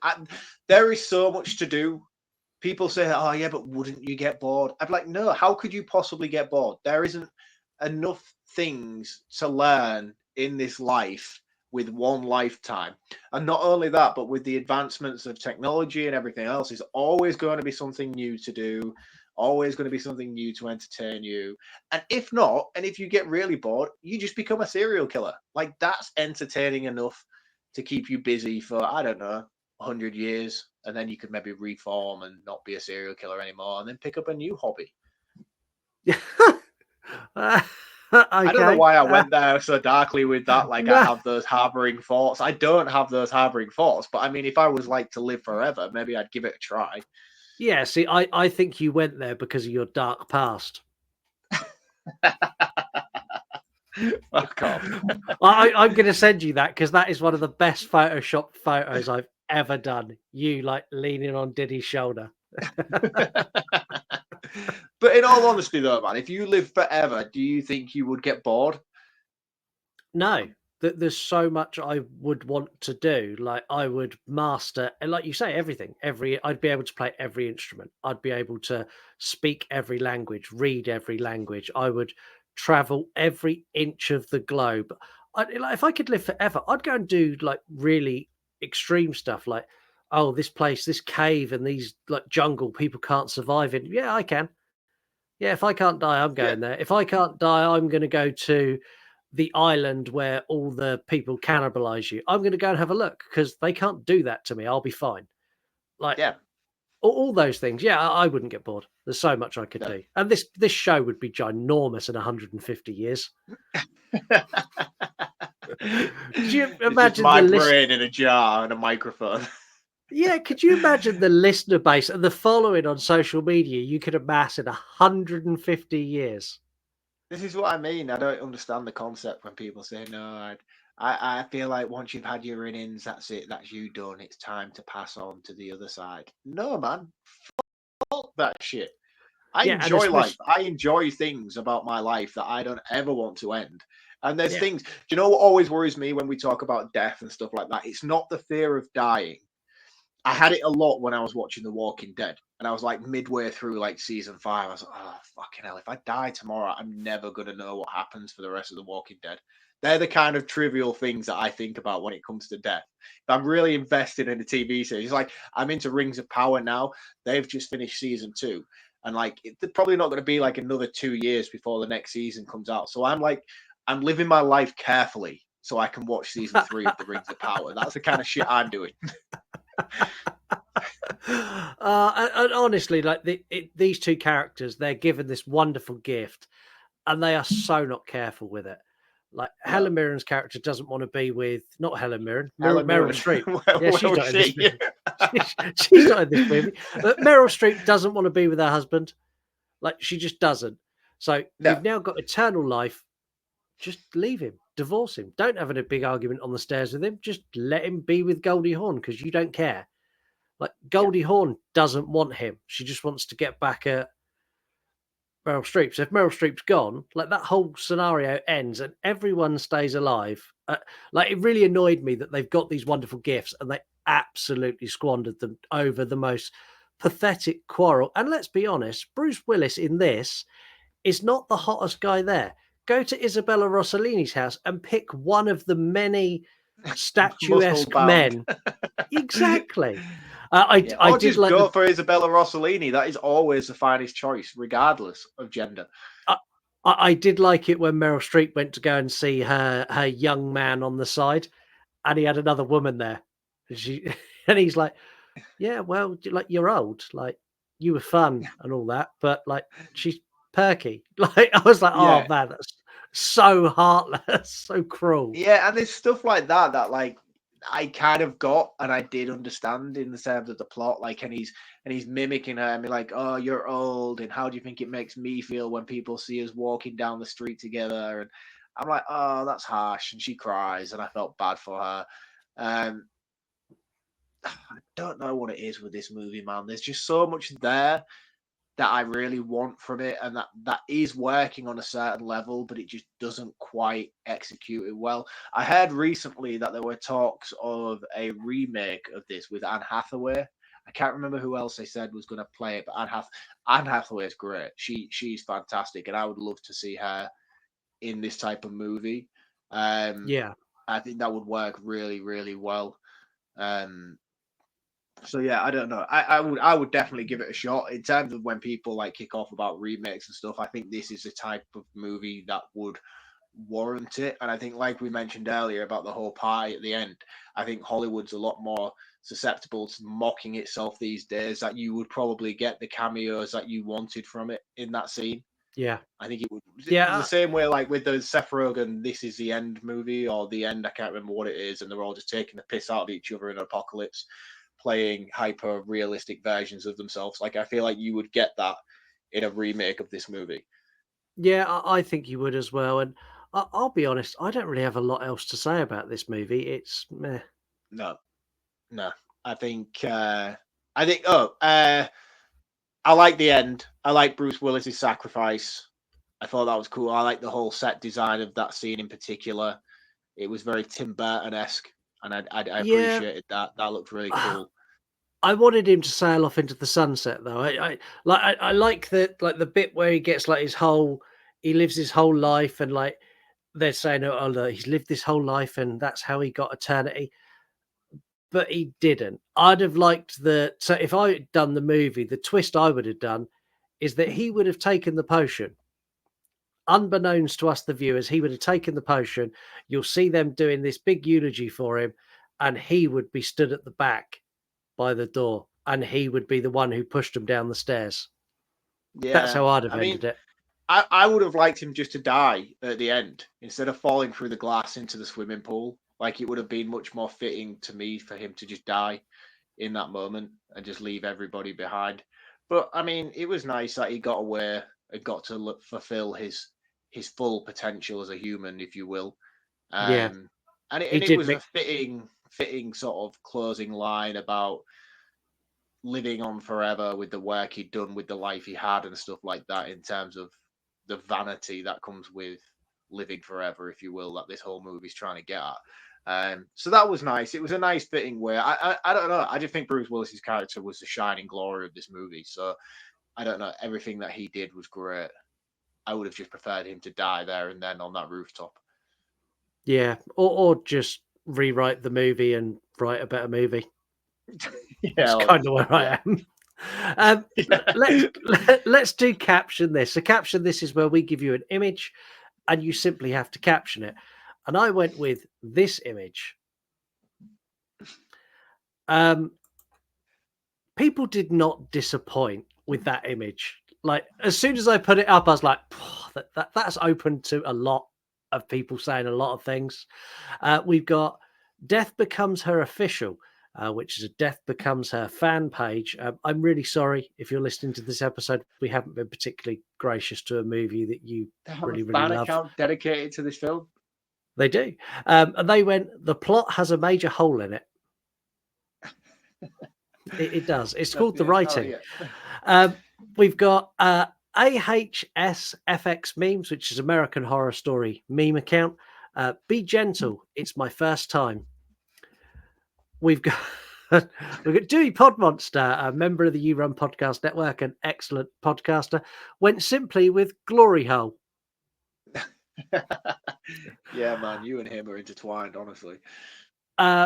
There is so much to do. People say, oh, yeah, but wouldn't you get bored? I'm like, no, how could you possibly get bored? There isn't enough things to learn in this life with one lifetime. And not only that, but with the advancements of technology and everything else, there's always going to be something new to do. Always going to be something new to entertain you. And if not, and if you get really bored, you just become a serial killer. Like, that's entertaining enough to keep you busy for, I don't know, 100 years. And then you could maybe reform and not be a serial killer anymore and then pick up a new hobby. Okay. I don't know why I went there so darkly with that. Like, I have those harboring thoughts. I don't have those harboring thoughts. But I mean, if I was like to live forever, maybe I'd give it a try. Yeah, see, I think you went there because of your dark past. Fuck off. I'm going to send you that because that is one of the best Photoshop photos I've ever done. You like leaning on Diddy's shoulder. But in all honesty, though, man, if you live forever, do you think you would get bored? No, there's so much I would want to do. Like I would master, and like you say, everything. I'd be able to play every instrument. I'd be able to speak every language, read every language. I would travel every inch of the globe. Like, if I could live forever, I'd go and do like really extreme stuff. Like, oh, this place, this cave, and these like jungle people can't survive in. Yeah, I can. Yeah, if I can't die, I'm Yeah. going there. If I can't die, I'm going to go to the island where all the people cannibalize you. I'm going to go and have a look because they can't do that to me. I'll be fine. Like Yeah. all those things. Yeah, I wouldn't get bored. There's so much I could No. do, and this show would be ginormous in 150 years. Could you It's just imagine my the list? brain in a jar and a microphone. Yeah, could you imagine the listener base and the following on social media you could amass in 150 years? This is what I mean. I don't understand the concept when people say no. I feel like once you've had your innings, that's it. That's you done. It's time to pass on to the other side. No, man. Fuck that shit. I Yeah, and enjoy life. especially I enjoy things about my life that I don't ever want to end. And there's yeah, things. Do you know what always worries me when we talk about death and stuff like that? It's not the fear of dying. I had it a lot when I was watching The Walking Dead, and I was like midway through like season 5. I was like, oh fucking hell! If I die tomorrow, I'm never gonna know what happens for the rest of The Walking Dead. They're the kind of trivial things that I think about when it comes to death. If I'm really invested in a TV series, like I'm into Rings of Power now. They've just finished season 2, and like it's probably not going to be like another 2 years before the next season comes out. So I'm living my life carefully so I can watch season 3 of the Rings of Power. That's the kind of shit I'm doing. And honestly, like these two characters, they're given this wonderful gift, and they are so not careful with it. Like No. Helen Mirren's character doesn't want to be with not Helen Mirren, Helen Meryl Mirren. Streep. where, Yeah, where she's was not in this she? movie. She's not in this movie. But Meryl Streep doesn't want to be with her husband. Like she just doesn't. So No. you've now got eternal life. Just leave him, divorce him. Don't have a big argument on the stairs with him. Just let him be with Goldie Hawn because you don't care. Like Goldie Hawn doesn't want him. She just wants to get back at Meryl Streep. So if Meryl Streep's gone, like that whole scenario ends and everyone stays alive. Like it really annoyed me that they've got these wonderful gifts and they absolutely squandered them over the most pathetic quarrel. And let's be honest, Bruce Willis in this is not the hottest guy there. Go to Isabella Rossellini's house and pick one of the many statuesque Muscle-bound. men. Exactly. I Or did just like go the for Isabella Rossellini. That is always the finest choice, regardless of gender. I did like it when Meryl Streep went to go and see her young man on the side, and he had another woman there. And he's like, "Yeah, well, like you're old, like you were fun and all that, but like she's perky." Like I was like, "Oh Yeah. man, that's so heartless, so cruel." Yeah, and there's stuff like that that like I kind of got and I did understand in the terms of the plot, like and he's mimicking her and be like, oh, you're old, and how do you think it makes me feel when people see us walking down the street together? And I'm like, oh, that's harsh, and she cries, and I felt bad for her. I don't know what it is with this movie, man. There's just so much there that I really want from it, and that is working on a certain level, but it just doesn't quite execute it well. I heard recently that there were talks of a remake of this with Anne Hathaway. I can't remember who else they said was going to play it, but Anne Hathaway is great. She's fantastic, and I would love to see her in this type of movie. Yeah, I think that would work really, really well. Um, so yeah, I don't know. I would definitely give it a shot in terms of when people like kick off about remakes and stuff. I think this is the type of movie that would warrant it. And I think, like we mentioned earlier about the whole party at the end, I think Hollywood's a lot more susceptible to mocking itself these days. That you would probably get the cameos that you wanted from it in that scene. yeah, I think it would yeah. the same way like with the Seth Rogen "This Is the End" movie or "The End." I can't remember what it is, and they're all just taking the piss out of each other in Apocalypse, playing hyper realistic versions of themselves. Like I feel like you would get that in a remake of this movie. Yeah, I think you would as well. And I'll be honest, I don't really have a lot else to say about this movie. It's meh. No, no. I think. I think. I like the end. I like Bruce Willis's sacrifice. I thought that was cool. I like the whole set design of that scene in particular. it was very Tim Burton-esque, and I Yeah. appreciated that. That looked really cool. I wanted him to sail off into the sunset, though. I like the bit where he gets like he lives his whole life, and like they're saying, oh no, he's lived this whole life, and that's how he got eternity. But he didn't. I'd have liked so if I had done the movie, the twist I would have done is that he would have taken the potion. Unbeknownst to us, the viewers, he would have taken the potion. You'll see them doing this big eulogy for him, and he would be stood at the back by the door, and he would be the one who pushed him down the stairs. Yeah, that's how I'd have ended it. I would have liked him just to die at the end instead of falling through the glass into the swimming pool. Like, it would have been much more fitting to me for him to just die in that moment and just leave everybody behind. But I mean, it was nice that he got away and got to fulfill his full potential as a human, if you will. Yeah. And it was a fitting sort of closing line about living on forever with the work he'd done, with the life he had and stuff like that, in terms of the vanity that comes with living forever, if you will, that this whole movie's trying to get at. So that was nice. It was a nice fitting way. I don't know. I just think Bruce Willis's character was the shining glory of this movie. So I don't know. Everything that he did was great. I would have just preferred him to die there and then on that rooftop. Yeah, or just rewrite the movie and write a better movie. That's kind of where I am. Let's do caption this. So caption this is where we give you an image and you simply have to caption it. And I went with this image. People did not disappoint with that image. Like, as soon as I put it up, I was like, that's open to a lot of people saying a lot of things. We've got Death Becomes Her Official, which is a Death Becomes Her fan page. I'm really sorry if you're listening to this episode. We haven't been particularly gracious to a movie that you really fan love. Account dedicated to this film. They do. And they went, the plot has a major hole in it. It does. It's called The Writing. We've got AHSFX Memes, which is American Horror Story meme account. Be gentle. It's my first time. We've got Dewey Podmonster, a member of the You Run Podcast Network, an excellent podcaster, went simply with Glory Hole. Yeah, man, you and him are intertwined, honestly.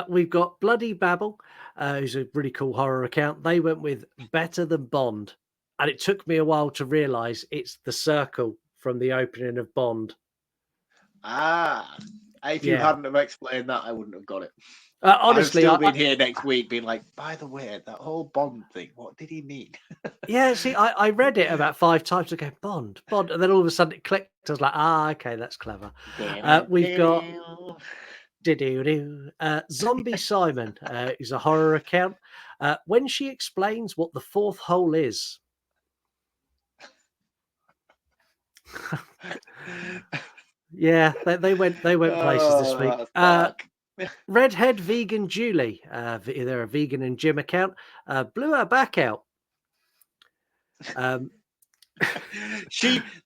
We've got Bloody Babble, who's a really cool horror account. They went with Better Than Bond. And it took me a while to realise it's the circle from the opening of Bond. If you hadn't have explained that, I wouldn't have got it. Honestly, I've still been here next week being like, by the way, that whole Bond thing, what did he mean? Yeah, see, I read it about 5 times ago, Bond, and then all of a sudden it clicked. I was like, okay, that's clever. We've got Zombie Simon, who's a horror account. When she explains what the fourth hole is. Yeah, they went places this week. Redhead Vegan Julie, they're a vegan and gym account, blew her back out. That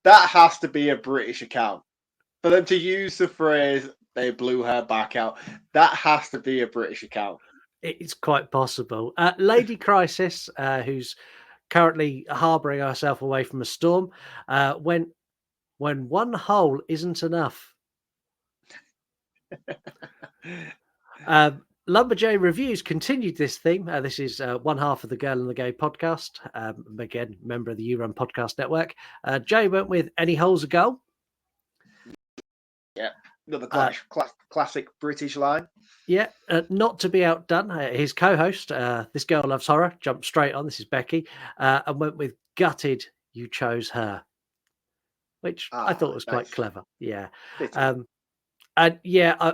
has to be a British account for them to use the phrase "they blew her back out." That has to be a British account. It's quite possible. Lady Crisis, who's currently harboring herself away from a storm, when one hole isn't enough. Lumberjay Reviews continued this theme. This is one half of the Girl and the Gay podcast. Again, member of the You Run Podcast Network. Jay went with Any Hole's a Goal. Yeah, another classic British line. Yeah, not to be outdone. His co-host, This Girl Loves Horror, jumped straight on. This is Becky, and went with Gutted. You chose her, which I thought was quite clever. Yeah, and yeah,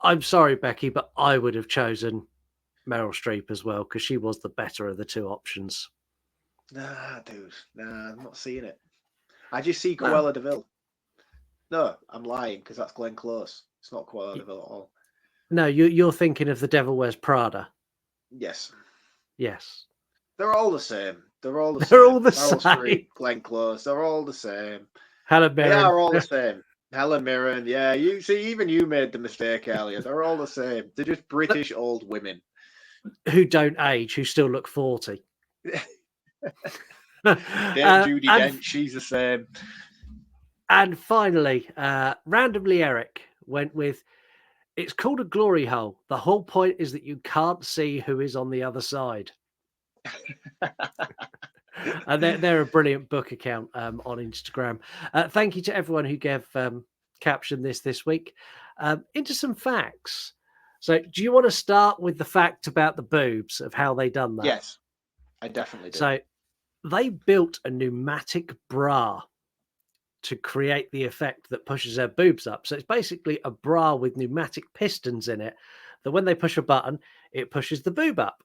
I'm sorry, Becky, but I would have chosen Meryl Streep as well because she was the better of the two options. Nah, dude, I'm not seeing it. I just see Cruella de Vil. No, I'm lying because that's Glenn Close. It's not Cruella de Vil at all. No, you're thinking of The Devil Wears Prada. Yes. Yes. They're all the same. They're all the same. Meryl Streep, Glenn Close. They're all the same. Helen Mirren. They are all the same. Helen Mirren, yeah. You see, even you made the mistake earlier. They're all the same. They're just British old women who don't age, who still look 40. Dame Judi Dench, she's the same. And finally, randomly, Eric went with, it's called a glory hole. The whole point is that you can't see who is on the other side. And they're a brilliant book account on Instagram. Thank you to everyone who gave captioned this week. Into some facts. So, do you want to start with the fact about the boobs, of how they done that? Yes, I definitely do. So, they built a pneumatic bra to create the effect that pushes their boobs up. So it's basically a bra with pneumatic pistons in it that when they push a button, it pushes the boob up.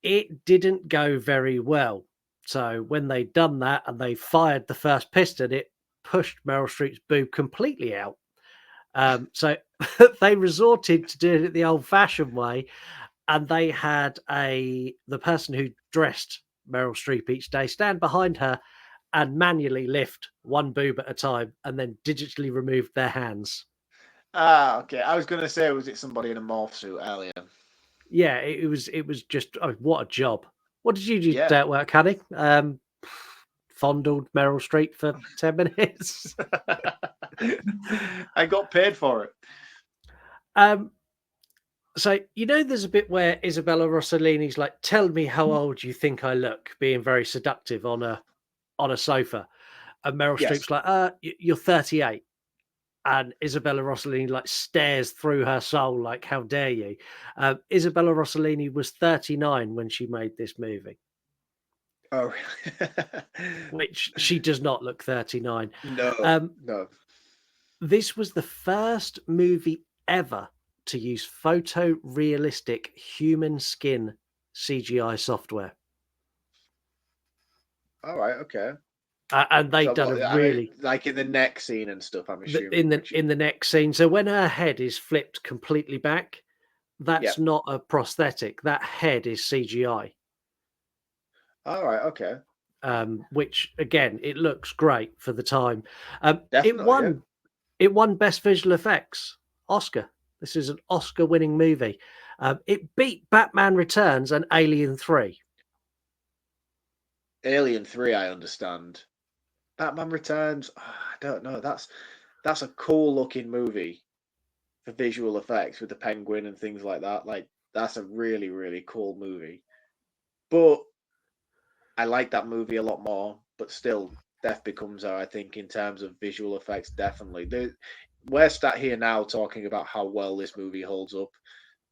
It didn't go very well. So when they done that and they fired the first piston, it pushed Meryl Streep's boob completely out. So they resorted to doing it the old-fashioned way, and they had the person who dressed Meryl Streep each day stand behind her and manually lift one boob at a time, and then digitally remove their hands. Okay. I was going to say, was it somebody in a morph suit earlier? Yeah, it was just what a job. What did you do at work, honey? Fondled Meryl Streep for 10 minutes. I got paid for it. So, there's a bit where Isabella Rossellini's like, tell me how old you think I look, being very seductive on a sofa. And Meryl Streep's like, you're 38. And Isabella Rossellini like stares through her soul like, how dare you? Isabella Rossellini was 39 when she made this movie. Oh, which she does not look 39. No, no. This was the first movie ever to use photorealistic human skin CGI software. All right, okay. And they've done a really like in the neck scene and stuff. I'm assuming in the next scene. So when her head is flipped completely back, that's not a prosthetic. That head is CGI. All right, okay. Which again, it looks great for the time. Definitely, it won Best Visual Effects Oscar. This is an Oscar-winning movie. It beat Batman Returns and Alien 3. Alien 3, I understand. Batman Returns, I don't know. That's a cool-looking movie for visual effects with the penguin and things like that. Like, that's a really, really cool movie. But I like that movie a lot more. But still, Death Becomes Her, I think, in terms of visual effects, definitely. We're sat here now talking about how well this movie holds up.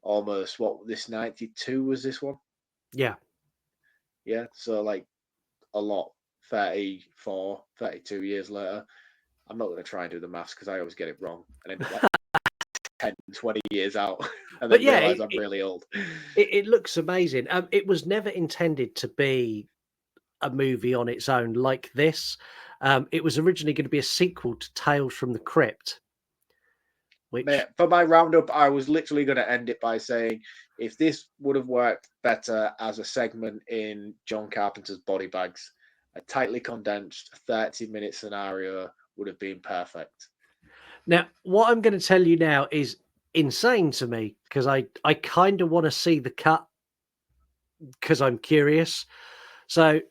Almost, this 92 was this one? Yeah. Yeah, so like a lot. 34, 32 years later. I'm not going to try and do the maths because I always get it wrong and end up like 10, 20 years out and then realize I'm really old. It looks amazing. It was never intended to be a movie on its own like this. It was originally going to be a sequel to Tales from the Crypt. For my roundup, I was literally going to end it by saying if this would have worked better as a segment in John Carpenter's Body Bags, a tightly condensed 30-minute scenario would have been perfect. Now, what I'm going to tell you now is insane to me because I kind of want to see the cut because I'm curious. So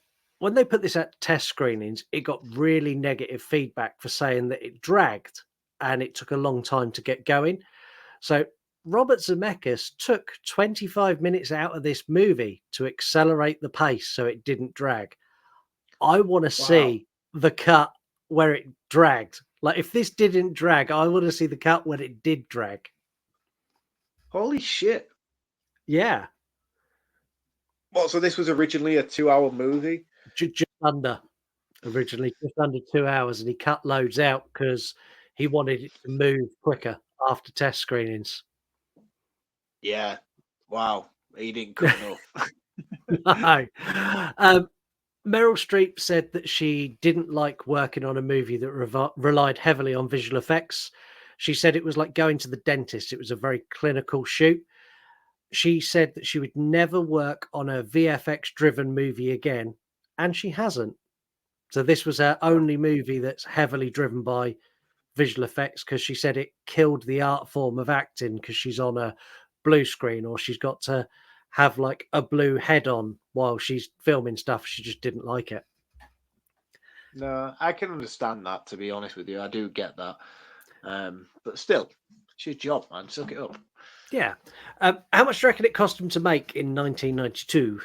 when they put this at test screenings, it got really negative feedback for saying that it dragged and it took a long time to get going. So Robert Zemeckis took 25 minutes out of this movie to accelerate the pace so it didn't drag. I want to see the cut where it dragged. Like, if this didn't drag, I want to see the cut when it did drag. Holy shit. Yeah. Well, so this was originally a 2-hour movie? Just under. Originally, just under 2 hours. And he cut loads out because he wanted it to move quicker after test screenings. Yeah. Wow. He didn't cut enough. No. Meryl Streep said that she didn't like working on a movie that relied heavily on visual effects. She said it was like going to the dentist. It was a very clinical shoot. She said that she would never work on a VFX-driven movie again, and she hasn't. So this was her only movie that's heavily driven by visual effects because she said it killed the art form of acting because she's on a blue screen or she's got to have like a blue head on while she's filming stuff. She just didn't like it. No, I can understand that, to be honest with you. I do get that. But still, it's your job, man. Suck it up. Yeah. How much do you reckon it cost them to make in 1992?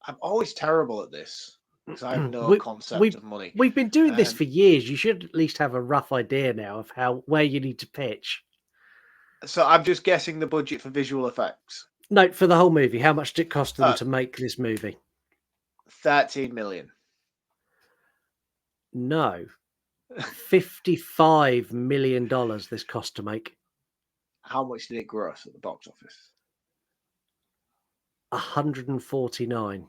I'm always terrible at this because I have no concept of money. We've been doing this for years. You should at least have a rough idea now of where you need to pitch. So I'm just guessing the budget for visual effects. No, for the whole movie. How much did it cost them to make this movie? 13 million. No. $55 million this cost to make. How much did it gross at the box office? 149.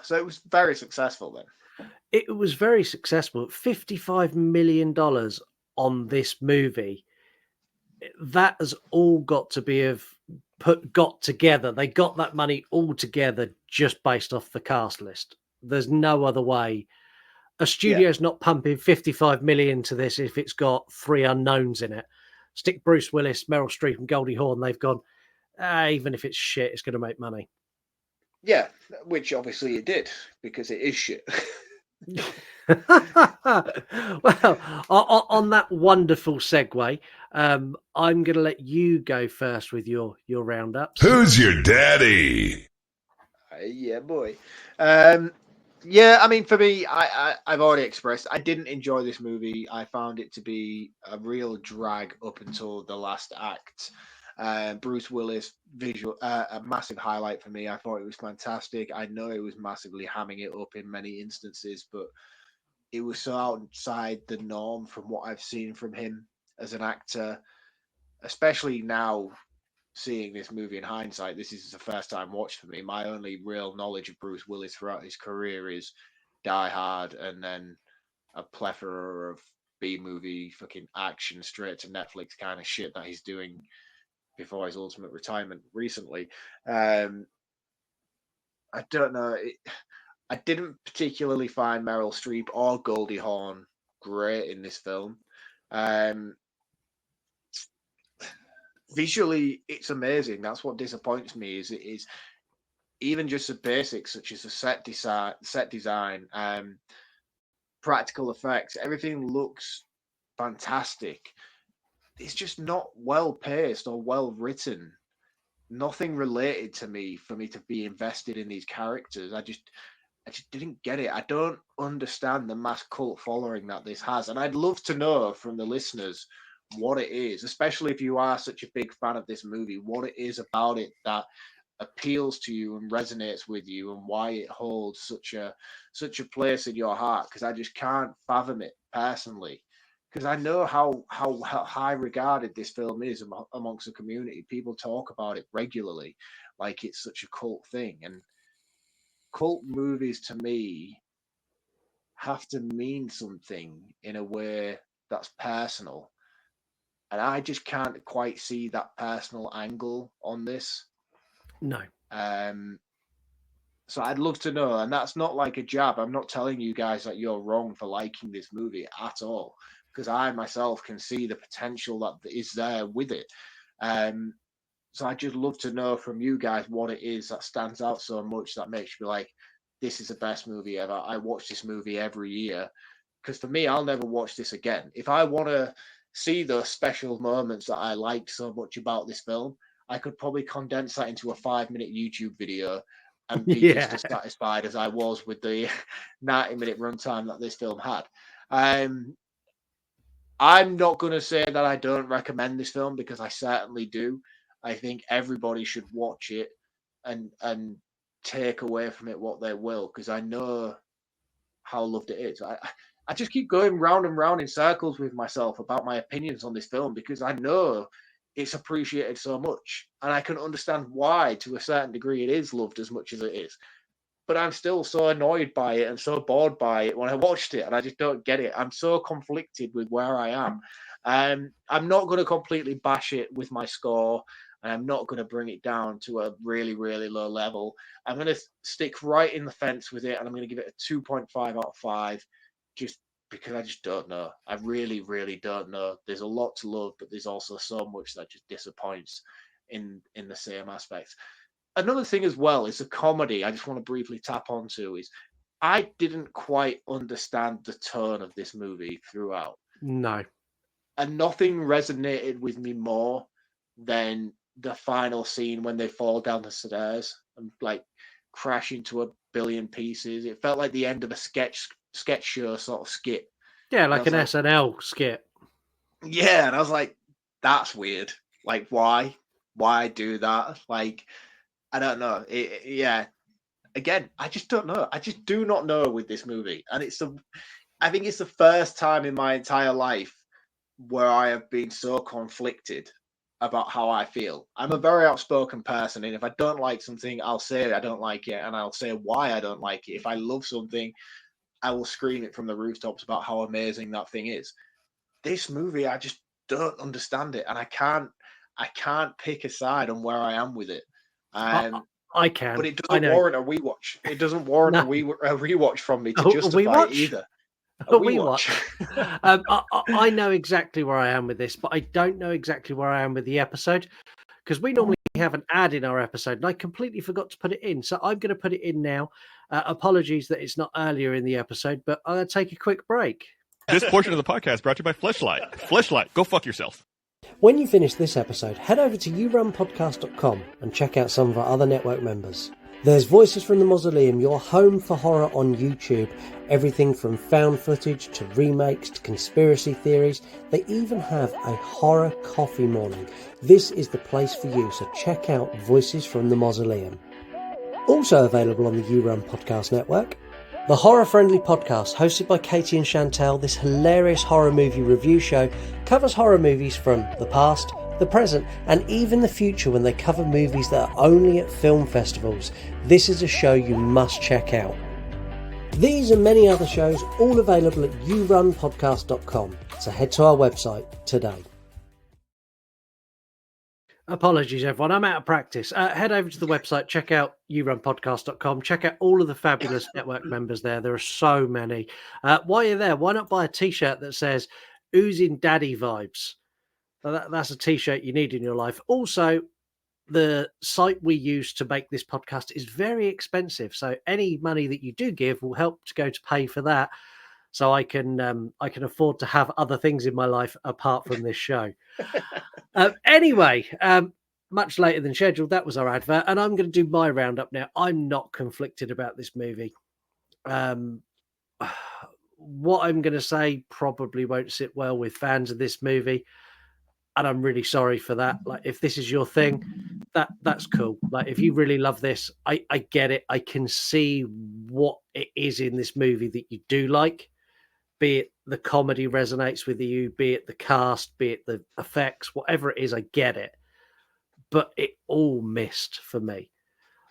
So it was very successful then. It was very successful. $55 million on this movie. That has all got to be got together. They got that money all together just based off the cast list. There's no other way. A studio's not pumping 55 million to this if it's got 3 unknowns in it. Stick Bruce Willis, Meryl Streep, and Goldie Hawn. They've gone, even if it's shit, it's going to make money. Yeah, which obviously it did because it is shit. Well, on that wonderful segue, I'm going to let you go first with your roundups. Who's your daddy? Yeah, boy. Yeah, I mean, for me, I've already expressed I didn't enjoy this movie. I found it to be a real drag up until the last act. Bruce Willis visual, a massive highlight for me. I thought it was fantastic. I know it was massively hamming it up in many instances, but it was so outside the norm from what I've seen from him as an actor, especially now seeing this movie in hindsight. This is the first time watched for me. My only real knowledge of Bruce Willis throughout his career is Die Hard and then a plethora of B-movie fucking action straight to Netflix kind of shit that he's doing before his ultimate retirement recently. I don't know. I didn't particularly find Meryl Streep or Goldie Hawn great in this film. Visually, it's amazing. That's what disappoints me. Is even just the basics such as the set design, practical effects. Everything looks fantastic. It's just not well paced or well written. Nothing related to me for me to be invested in these characters. I just didn't get it. I don't understand the mass cult following that this has. And I'd love to know from the listeners what it is, especially if you are such a big fan of this movie, what it is about it that appeals to you and resonates with you and why it holds such a place in your heart. Because I just can't fathom it personally. Because I know how high regarded this film is amongst the community. People talk about it regularly, like it's such a cult thing. And cult movies to me have to mean something in a way that's personal. And I just can't quite see that personal angle on this. No. So I'd love to know, and that's not like a jab. I'm not telling you guys that you're wrong for liking this movie at all, because I myself can see the potential that is there with it. So I just love to know from you guys what it is that stands out so much that makes you be like, this is the best movie ever. I watch this movie every year. Because for me, I'll never watch this again. If I want to see those special moments that I liked so much about this film, I could probably condense that into a 5-minute YouTube video and be just as satisfied as I was with the 90-minute runtime that this film had. I'm not going to say that I don't recommend this film, because I certainly do. I think everybody should watch it and take away from it what they will, because I know how loved it is. I just keep going round and round in circles with myself about my opinions on this film, because I know it's appreciated so much, and I can understand why to a certain degree it is loved as much as it is. But I'm still so annoyed by it and so bored by it when I watched it, and I just don't get it. I'm so conflicted with where I am. I'm not going to completely bash it with my score, and I'm not going to bring it down to a really, really low level. I'm going to stick right in the fence with it, and I'm going to give it a 2.5 out of 5, just because I just don't know. I really, really don't know. There's a lot to love, but there's also so much that just disappoints in the same aspects. Another thing as well is a comedy. I just want to briefly tap onto is I didn't quite understand the tone of this movie throughout. No. And nothing resonated with me more than the final scene when they fall down the stairs and like crash into a billion pieces. It felt like the end of a sketch show sort of skit. Yeah, And I like was an like, SNL skit. yeah, and I was like, that's weird. Like, why? Why do that? Like, I don't know. Yeah. Again, I just don't know. I just do not know with this movie. And I think it's the first time in my entire life where I have been so conflicted about how I feel. I'm a very outspoken person, and if I don't like something, I'll say I don't like it, and I'll say why I don't like it. If I love something, I will scream it from the rooftops about how amazing that thing is. This movie, I just don't understand it, and I can't pick a side on where I am with it. I can. But it I doesn't know. warrant a rewatch. It doesn't warrant No. a rewatch from me to A justify it rewatch? either. A rewatch. I know exactly where I am with this, but I don't know exactly where I am with the episode because we normally have an ad in our episode, and I completely forgot to put it in. So I'm going to put it in now. Apologies that it's not earlier in the episode, but I'm going to take a quick break. This portion of the podcast brought to you by Fleshlight. Fleshlight, go fuck yourself. When you finish this episode, head over to yourunpodcast.com and check out some of our other network members. There's Voices from the Mausoleum, your home for horror on YouTube. Everything from found footage to remakes to conspiracy theories. They even have a horror coffee morning. This is the place for you, so check out Voices from the Mausoleum. Also available on the You Run Podcast Network, the horror-friendly podcast hosted by Katie and Chantel. This hilarious horror movie review show covers horror movies from the past, the present, and even the future when they cover movies that are only at film festivals. This is a show you must check out. These and many other shows all available at yourunpodcast.com, so head to our website today. Apologies, everyone. I'm out of practice. Head over to the website, check out yourunpodcast.com, check out all of the fabulous network members there. There are so many. While you're there, why not buy a t-shirt that says Oozing Daddy Vibes? That's a t-shirt you need in your life. Also, the site we use to make this podcast is very expensive. So any money that you do give will help to go to pay for that. So I can afford to have other things in my life apart from this show. Anyway, much later than scheduled, that was our advert, and I'm going to do my roundup now. I'm not conflicted about this movie. What I'm going to say probably won't sit well with fans of this movie, and I'm really sorry for that. Like, if this is your thing, that's cool. Like, if you really love this, I get it. I can see what it is in this movie that you do like. Be it the comedy resonates with you, be it the cast, be it the effects, whatever it is, I get it. But it all missed for me.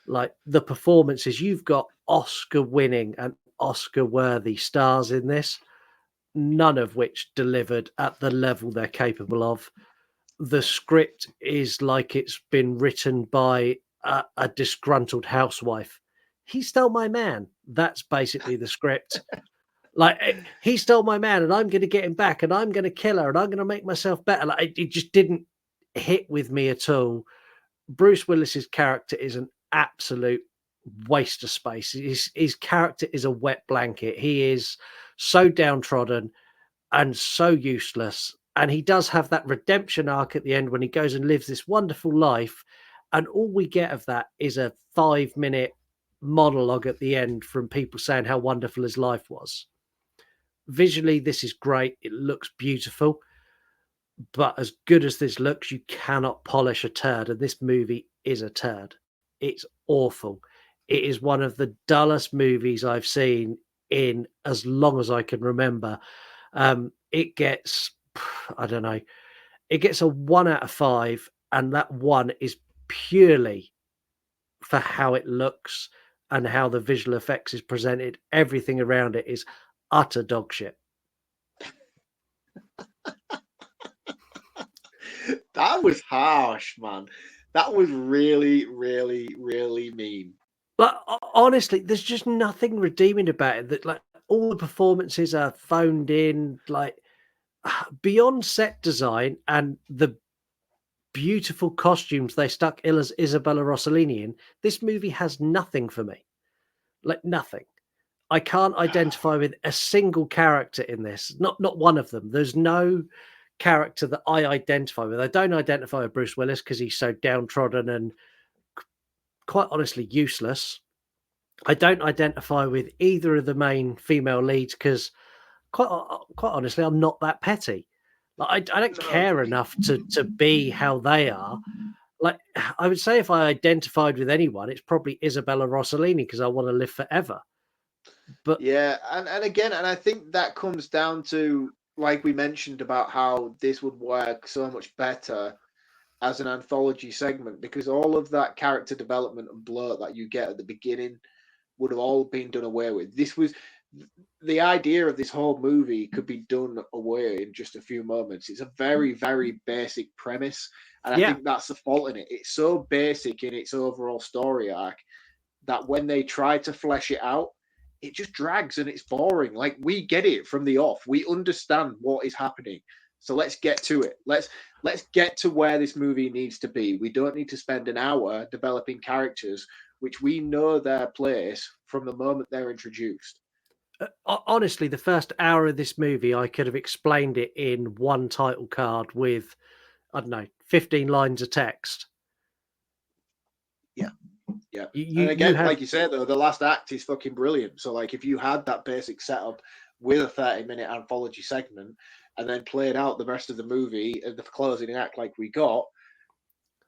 Like, the performances, you've got Oscar-winning and Oscar-worthy stars in this, none of which delivered at the level they're capable of. The script is like it's been written by a disgruntled housewife. He stole my man. That's basically the script. Like, he stole my man and I'm going to get him back and I'm going to kill her and I'm going to make myself better. Like, it just didn't hit with me at all. Bruce Willis's character is an absolute waste of space. His character is a wet blanket. He is so downtrodden and so useless. And he does have that redemption arc at the end when he goes and lives this wonderful life. And all we get of that is a 5-minute monologue at the end from people saying how wonderful his life was. Visually, this is great. It looks beautiful. But as good as this looks, you cannot polish a turd. And this movie is a turd. It's awful. It is one of the dullest movies I've seen in as long as I can remember. It gets, I don't know, it gets a 1 out of 5. And that 1 is purely for how it looks and how the visual effects is presented. Everything around it is utter dog shit. That was harsh, man. That was really, really, really mean. Like, honestly, there's just nothing redeeming about it. That, like, all the performances are phoned in. Like beyond set design and the beautiful costumes they stuck Isabella Rossellini in, this movie has nothing for me. Like nothing. I can't identify with a single character in this. Not one of them. There's no character that I identify with. I don't identify with Bruce Willis because he's so downtrodden and quite honestly useless. I don't identify with either of the main female leads because quite honestly, I'm not that petty. Like I don't care enough to be how they are. Like I would say, if I identified with anyone, it's probably Isabella Rossellini because I want to live forever. But yeah, and again, and I think that comes down to, like we mentioned, about how this would work so much better as an anthology segment, because all of that character development and bloat that you get at the beginning would have all been done away with. This was the idea of this whole movie could be done away in just a few moments. It's a very, very basic premise, and I yeah, think that's the fault in it. It's so basic in its overall story arc that when they try to flesh it out, it just drags and it's boring. Like, we get it from the off. We understand what is happening. So let's get to it. Let's get to where this movie needs to be. We don't need to spend an hour developing characters which we know their place from the moment they're introduced. honestly, the first hour of this movie, I could have explained it in one title card with, I don't know, 15 lines of text. Yeah. Yeah. You And again, have, like you said, though, the last act is fucking brilliant. So, like, if you had that basic setup with a 30-minute anthology segment and then played out the rest of the movie and the closing act like we got,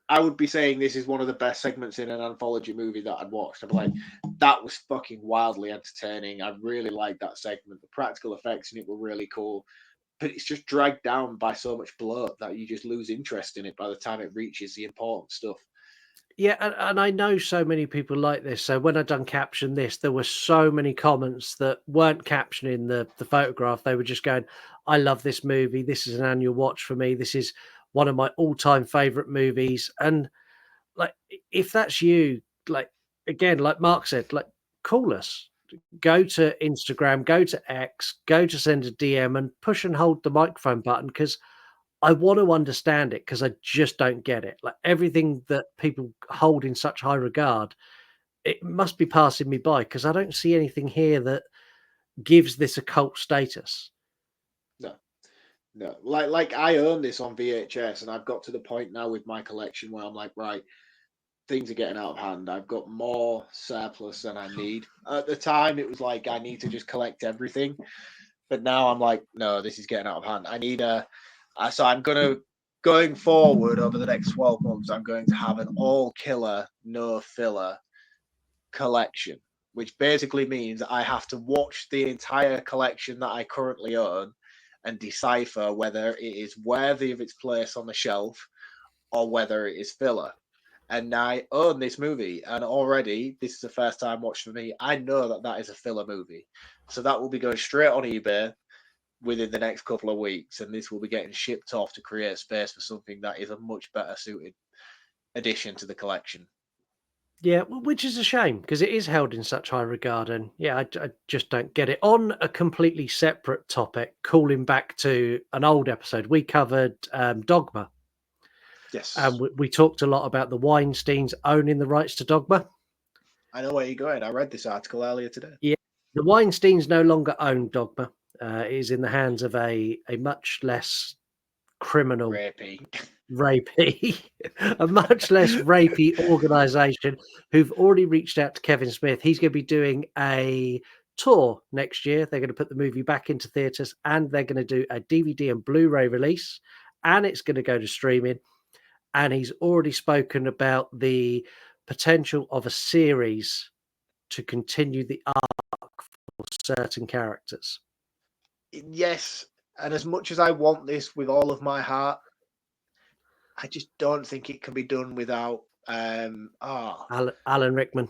I would be saying this is one of the best segments in an anthology movie that I'd watched. I'd be like, that was fucking wildly entertaining. I really liked that segment. The practical effects in it were really cool. But it's just dragged down by so much bloat that you just lose interest in it by the time it reaches the important stuff. yeah, and I know so many people like this. So when I done caption this, there were so many comments that weren't captioning the photograph. They were just going, "I love this movie. This is an annual watch for me. This is one of my all-time favorite movies." And like, if that's you, like again, like Mark said, like call us. Go to Instagram, go to X, go to send a DM, and push and hold the microphone button because I want to understand it because I just don't get it. Like everything that people hold in such high regard, it must be passing me by because I don't see anything here that gives this a cult status. No, no. Like I own this on VHS, and I've got to the point now with my collection where I'm like, right, things are getting out of hand. I've got more surplus than I need. At the time, it was like I need to just collect everything, but now I'm like, no, this is getting out of hand. I need a. So I'm gonna going forward over the next 12 months. I'm going to have an all killer, no filler collection, which basically means I have to watch the entire collection that I currently own and decipher whether it is worthy of its place on the shelf or whether it is filler. And I own this movie, and already this is the first time watch for me. I know that that is a filler movie, so that will be going straight on eBay within the next couple of weeks, and this will be getting shipped off to create space for something that is a much better suited addition to the collection. Yeah, which is a shame because it is held in such high regard. And yeah, I just don't get it. On a completely separate topic, calling back to an old episode, we covered Dogma. Yes. And we talked a lot about the Weinsteins owning the rights to Dogma. I know where you're going. I read this article earlier today. Yeah, the Weinsteins no longer own Dogma. It is in the hands of a much less criminal, rapey, a much less rapey organization who've already reached out to Kevin Smith. He's going to be doing a tour next year. They're going to put the movie back into theaters and they're going to do a DVD and Blu-ray release, and it's going to go to streaming. And he's already spoken about the potential of a series to continue the arc for certain characters. Yes, and as much as I want this with all of my heart, I just don't think it can be done without Alan Rickman.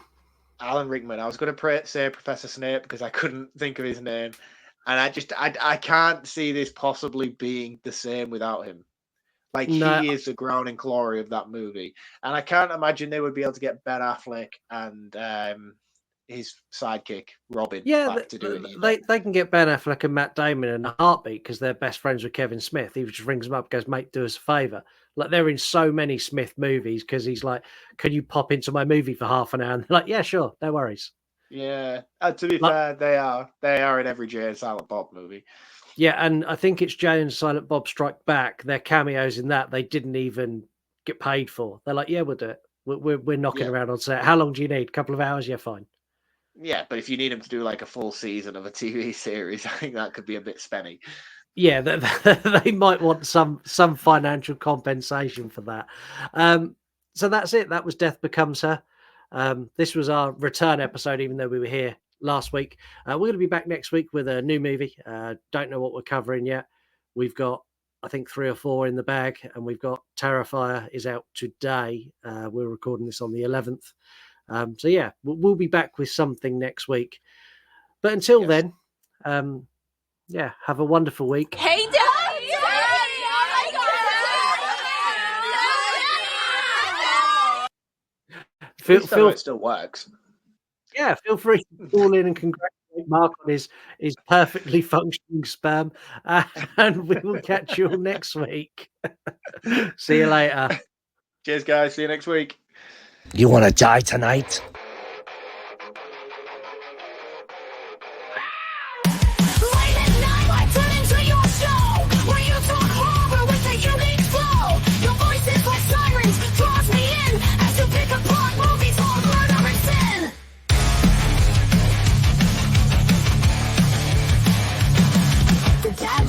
Alan Rickman. I was going to say Professor Snape because I couldn't think of his name, and I can't see this possibly being the same without him. Like, No, he is the ground and glory of that movie, and I can't imagine they would be able to get Ben Affleck and his sidekick Robin Yeah, back to do it. they can get Ben Affleck and Matt Damon in a heartbeat because they're best friends with Kevin Smith. He just rings them up, goes, "Mate, do us a favor." Like they're in so many Smith movies because he's like, "Can you pop into my movie for half an hour?" And they're like, "Yeah, sure, no worries." Yeah, to be fair, they are in every Jay and Silent Bob movie. Yeah, and I think it's Jay and Silent Bob Strike Back. Their cameos in that they didn't even get paid for. They're like, "Yeah, we'll do it. We're knocking around on set. How long do you need? A couple of hours? Yeah, fine." Yeah, but if you need him to do like a full season of a TV series, I think that could be a bit spenny. Yeah, they might want some financial compensation for that. So that's it. That was Death Becomes Her. This was our return episode, even though we were here last week. We're going to be back next week with a new movie. Don't know what we're covering yet. We've got, I think, 3 or 4 in the bag, and we've got Terrifier is out today. We're recording this on the 11th. So yeah, we'll be back with something next week. But until then, yeah, have a wonderful week. Hey, Dad! Feel it still works. Yeah, feel free to call in and congratulate Mark on his perfectly functioning sperm. And we will catch you all next week. See you later. Cheers, guys. See you next week. You want to die tonight?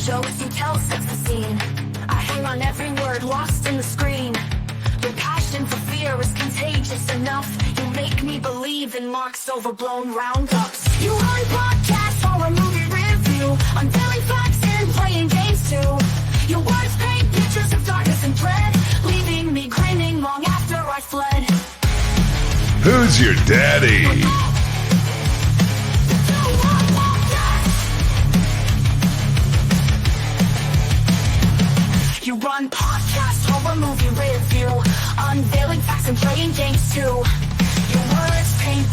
Jokes you tell sets the scene. I hang on every word lost in the screen. Your passion for fear is contagious enough. You make me believe in Marc's overblown roundups. You run podcasts or a movie review, unveiling facts and playing games too. Your words paint pictures of darkness and dread, leaving me grinning long after I fled. Who's your daddy? You run podcasts, horror movie review, unveiling facts and playing games too. Your words paint